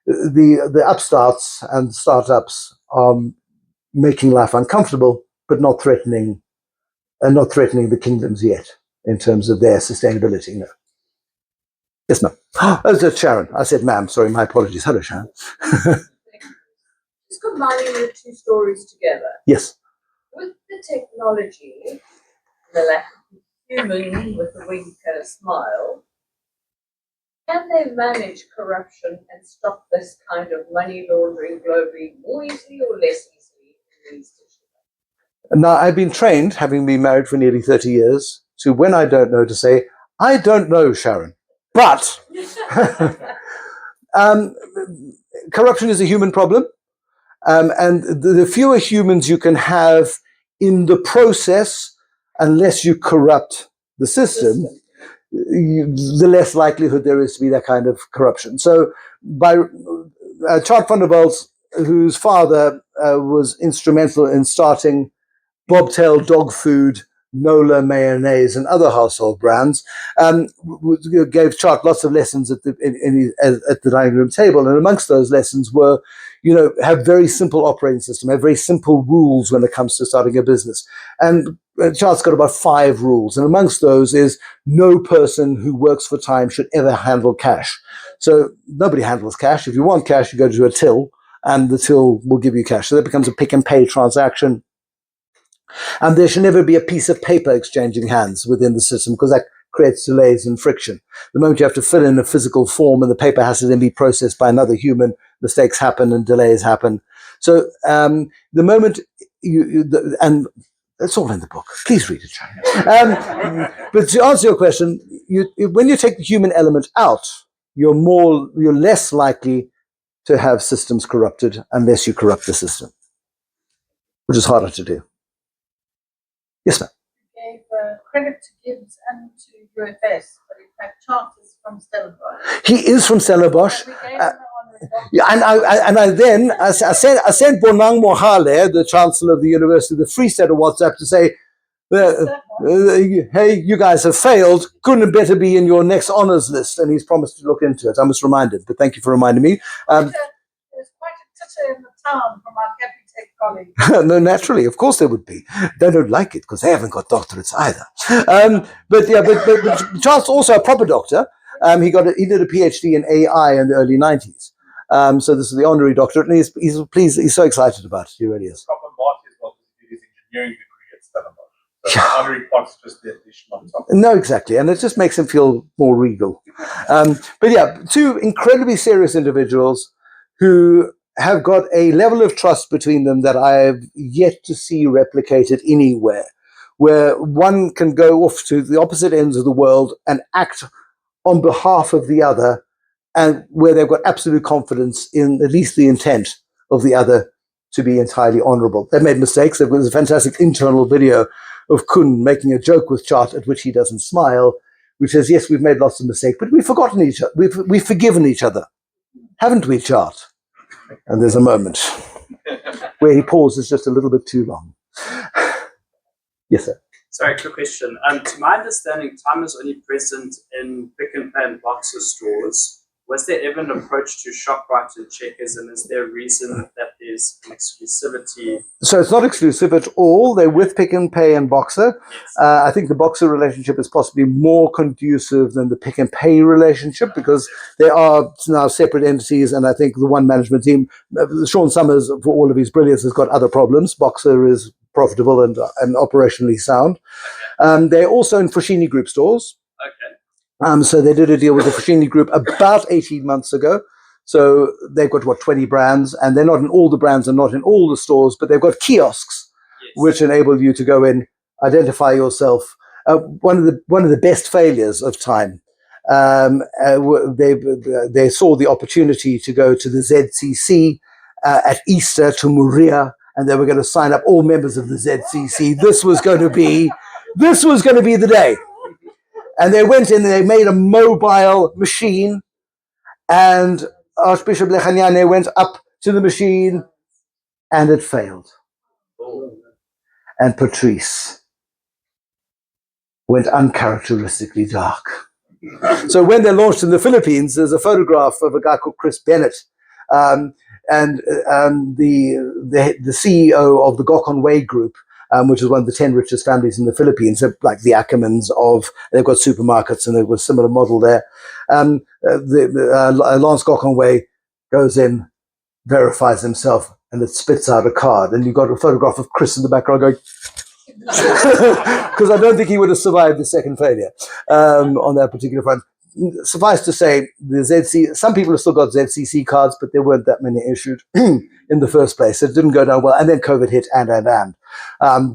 the upstarts and startups are making life uncomfortable, but not threatening the kingdoms yet in terms of their sustainability. No. Yes, ma'am. Oh, that's Sharon. I said ma'am. Sorry, my apologies. Hello, Sharon. Just combining the 2 stories together. Yes. With the technology, the lack of human with a wink and a smile, can they manage corruption and stop this kind of money laundering globally more easily or less easily in these digital? Now, I've been trained, having been married for nearly 30 years, to when I don't know to say, I don't know, Sharon. But corruption is a human problem. And the fewer humans you can have in the process, unless you corrupt the system, the less likelihood there is to be that kind of corruption. So by Chart van der Waals, whose father was instrumental in starting Bobtail dog food, Nola mayonnaise, and other household brands, gave Chart lots of lessons at the dining room table. And amongst those lessons were, have very simple operating system, have very simple rules when it comes to starting a business. And Chart's got about 5 rules. And amongst those is no person who works for Tyme should ever handle cash. So nobody handles cash. If you want cash, you go to a till, and the till will give you cash. So that becomes a pick and pay transaction. And there should never be a piece of paper exchanging hands within the system, because that creates delays and friction. The moment you have to fill in a physical form and the paper has to then be processed by another human, mistakes happen and delays happen. So the moment and it's all in the book. Please read it, John. But to answer your question, when you take the human element out, you're less likely to have systems corrupted unless you corrupt the system, which is harder to do. Yes, ma'am. Gave credit to Gibbs and to UFS, but in fact, Chart is from Stellenbosch. He is from Stellenbosch. We gave him an honorary doctorate. Yeah, and I sent Bonang Mohale, the Chancellor of the University, the Free State of WhatsApp to say, hey, you guys have failed. Couldn't better be in your next honours list. And he's promised to look into it. I was reminded, but thank you for reminding me. There's quite a titter in the town from our Capitec colleagues. No, naturally, of course there would be. They don't like it because they haven't got doctorates either. But Charles also a proper doctor. He did a PhD in AI in the early 90s. So this is the honorary doctorate, and he's pleased. He's so excited about it. He really is. Proper Marty as well, because he did his engineering degree at Stellenbosch. So honorary part's just the addition on top. No, exactly, and it just makes him feel more regal. But yeah, 2 incredibly serious individuals who have got a level of trust between them that I have yet to see replicated anywhere, where one can go off to the opposite ends of the world and act on behalf of the other, and where they've got absolute confidence in at least the intent of the other to be entirely honorable. They've made mistakes. There was a fantastic internal video of Kun making a joke with Chart at which he doesn't smile, which says, yes, we've made lots of mistakes, but we've forgotten each other. We've forgiven each other. Haven't we, Chart? And there's a moment where he pauses just a little bit too long. Yes, sir. Sorry, quick question. To my understanding, Tyme is only present in Pick and Pay and Boxer stores. Was there ever an approach to ShopRite and Checkers, and is there a reason that there's an exclusivity? So it's not exclusive at all. They're with Pick and Pay and Boxer. Yes. I think the Boxer relationship is possibly more conducive than the Pick and Pay relationship, because they are now separate entities, and I think the one management team, Sean Summers, for all of his brilliance, has got other problems. Boxer is profitable and operationally sound. They're also in Foschini Group stores. Okay. So they did a deal with the Foschini Group about 18 months ago. So they've got, 20 brands, and they're not in all the brands and not in all the stores, but they've got kiosks, Yes. which enable you to go in, identify yourself. One of the best failures of Tyme, they saw the opportunity to go to the ZCC at Easter to Muria, and they were going to sign up all members of the ZCC. This was going to be the day. And they went in and they made a mobile machine, and Archbishop Lechanyane went up to the machine and it failed. And Patrice went uncharacteristically dark. So when they launched in the Philippines, there's a photograph of a guy called Chris Bennett, and the CEO of the Gokongwei Group, which is one of the 10 richest families in the Philippines, like the Ackermans they've got supermarkets, and there was a similar model there. Lance Gokongwei goes in, verifies himself, and it spits out a card. And you've got a photograph of Chris in the background going, because I don't think he would have survived the second failure on that particular front. Suffice to say, some people have still got ZCC cards, but there weren't that many issued in the first place. It didn't go down well, and then COVID hit,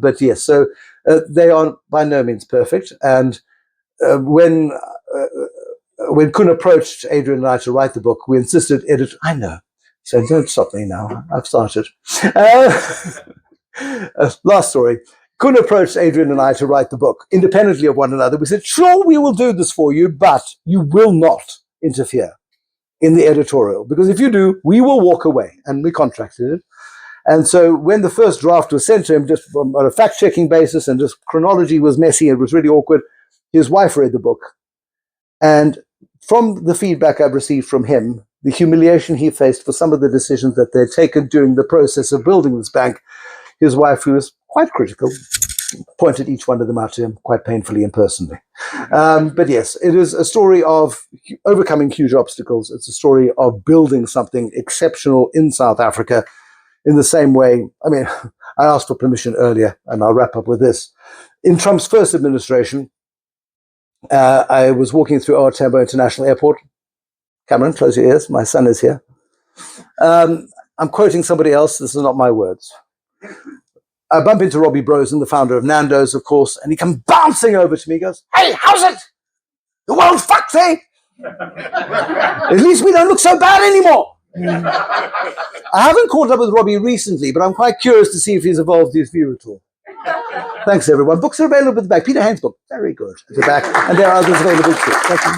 but yes, so they are by no means perfect. And when Kun approached Adrian and I to write the book, we insisted, I know, so don't stop me now. I've started. Last story. Kun approached Adrian and I to write the book independently of one another. We said, sure, we will do this for you, but you will not interfere in the editorial, because if you do, we will walk away. And we contracted it. And so when the first draft was sent to him, just on a fact-checking basis, and just chronology was messy, it was really awkward, his wife read the book. And from the feedback I've received from him, the humiliation he faced for some of the decisions that they'd taken during the process of building this bank. His wife, who was quite critical, pointed each one of them out to him quite painfully and personally. But yes, it is a story of overcoming huge obstacles. It's a story of building something exceptional in South Africa in the same way. I mean, I asked for permission earlier, and I'll wrap up with this. In Trump's first administration, I was walking through our Tambo International Airport. Cameron, close your ears. My son is here. I'm quoting somebody else. This is not my words. I bump into Robbie Brosen, the founder of Nando's, of course, and he comes bouncing over to me. He goes, "Hey, how's it? The world fucked, eh? At least we don't look so bad anymore." I haven't caught up with Robbie recently, but I'm quite curious to see if he's evolved his view at all. Thanks, everyone. Books are available at the back. Peter Hain's book, very good, at the back, and there are others available too. Thank you.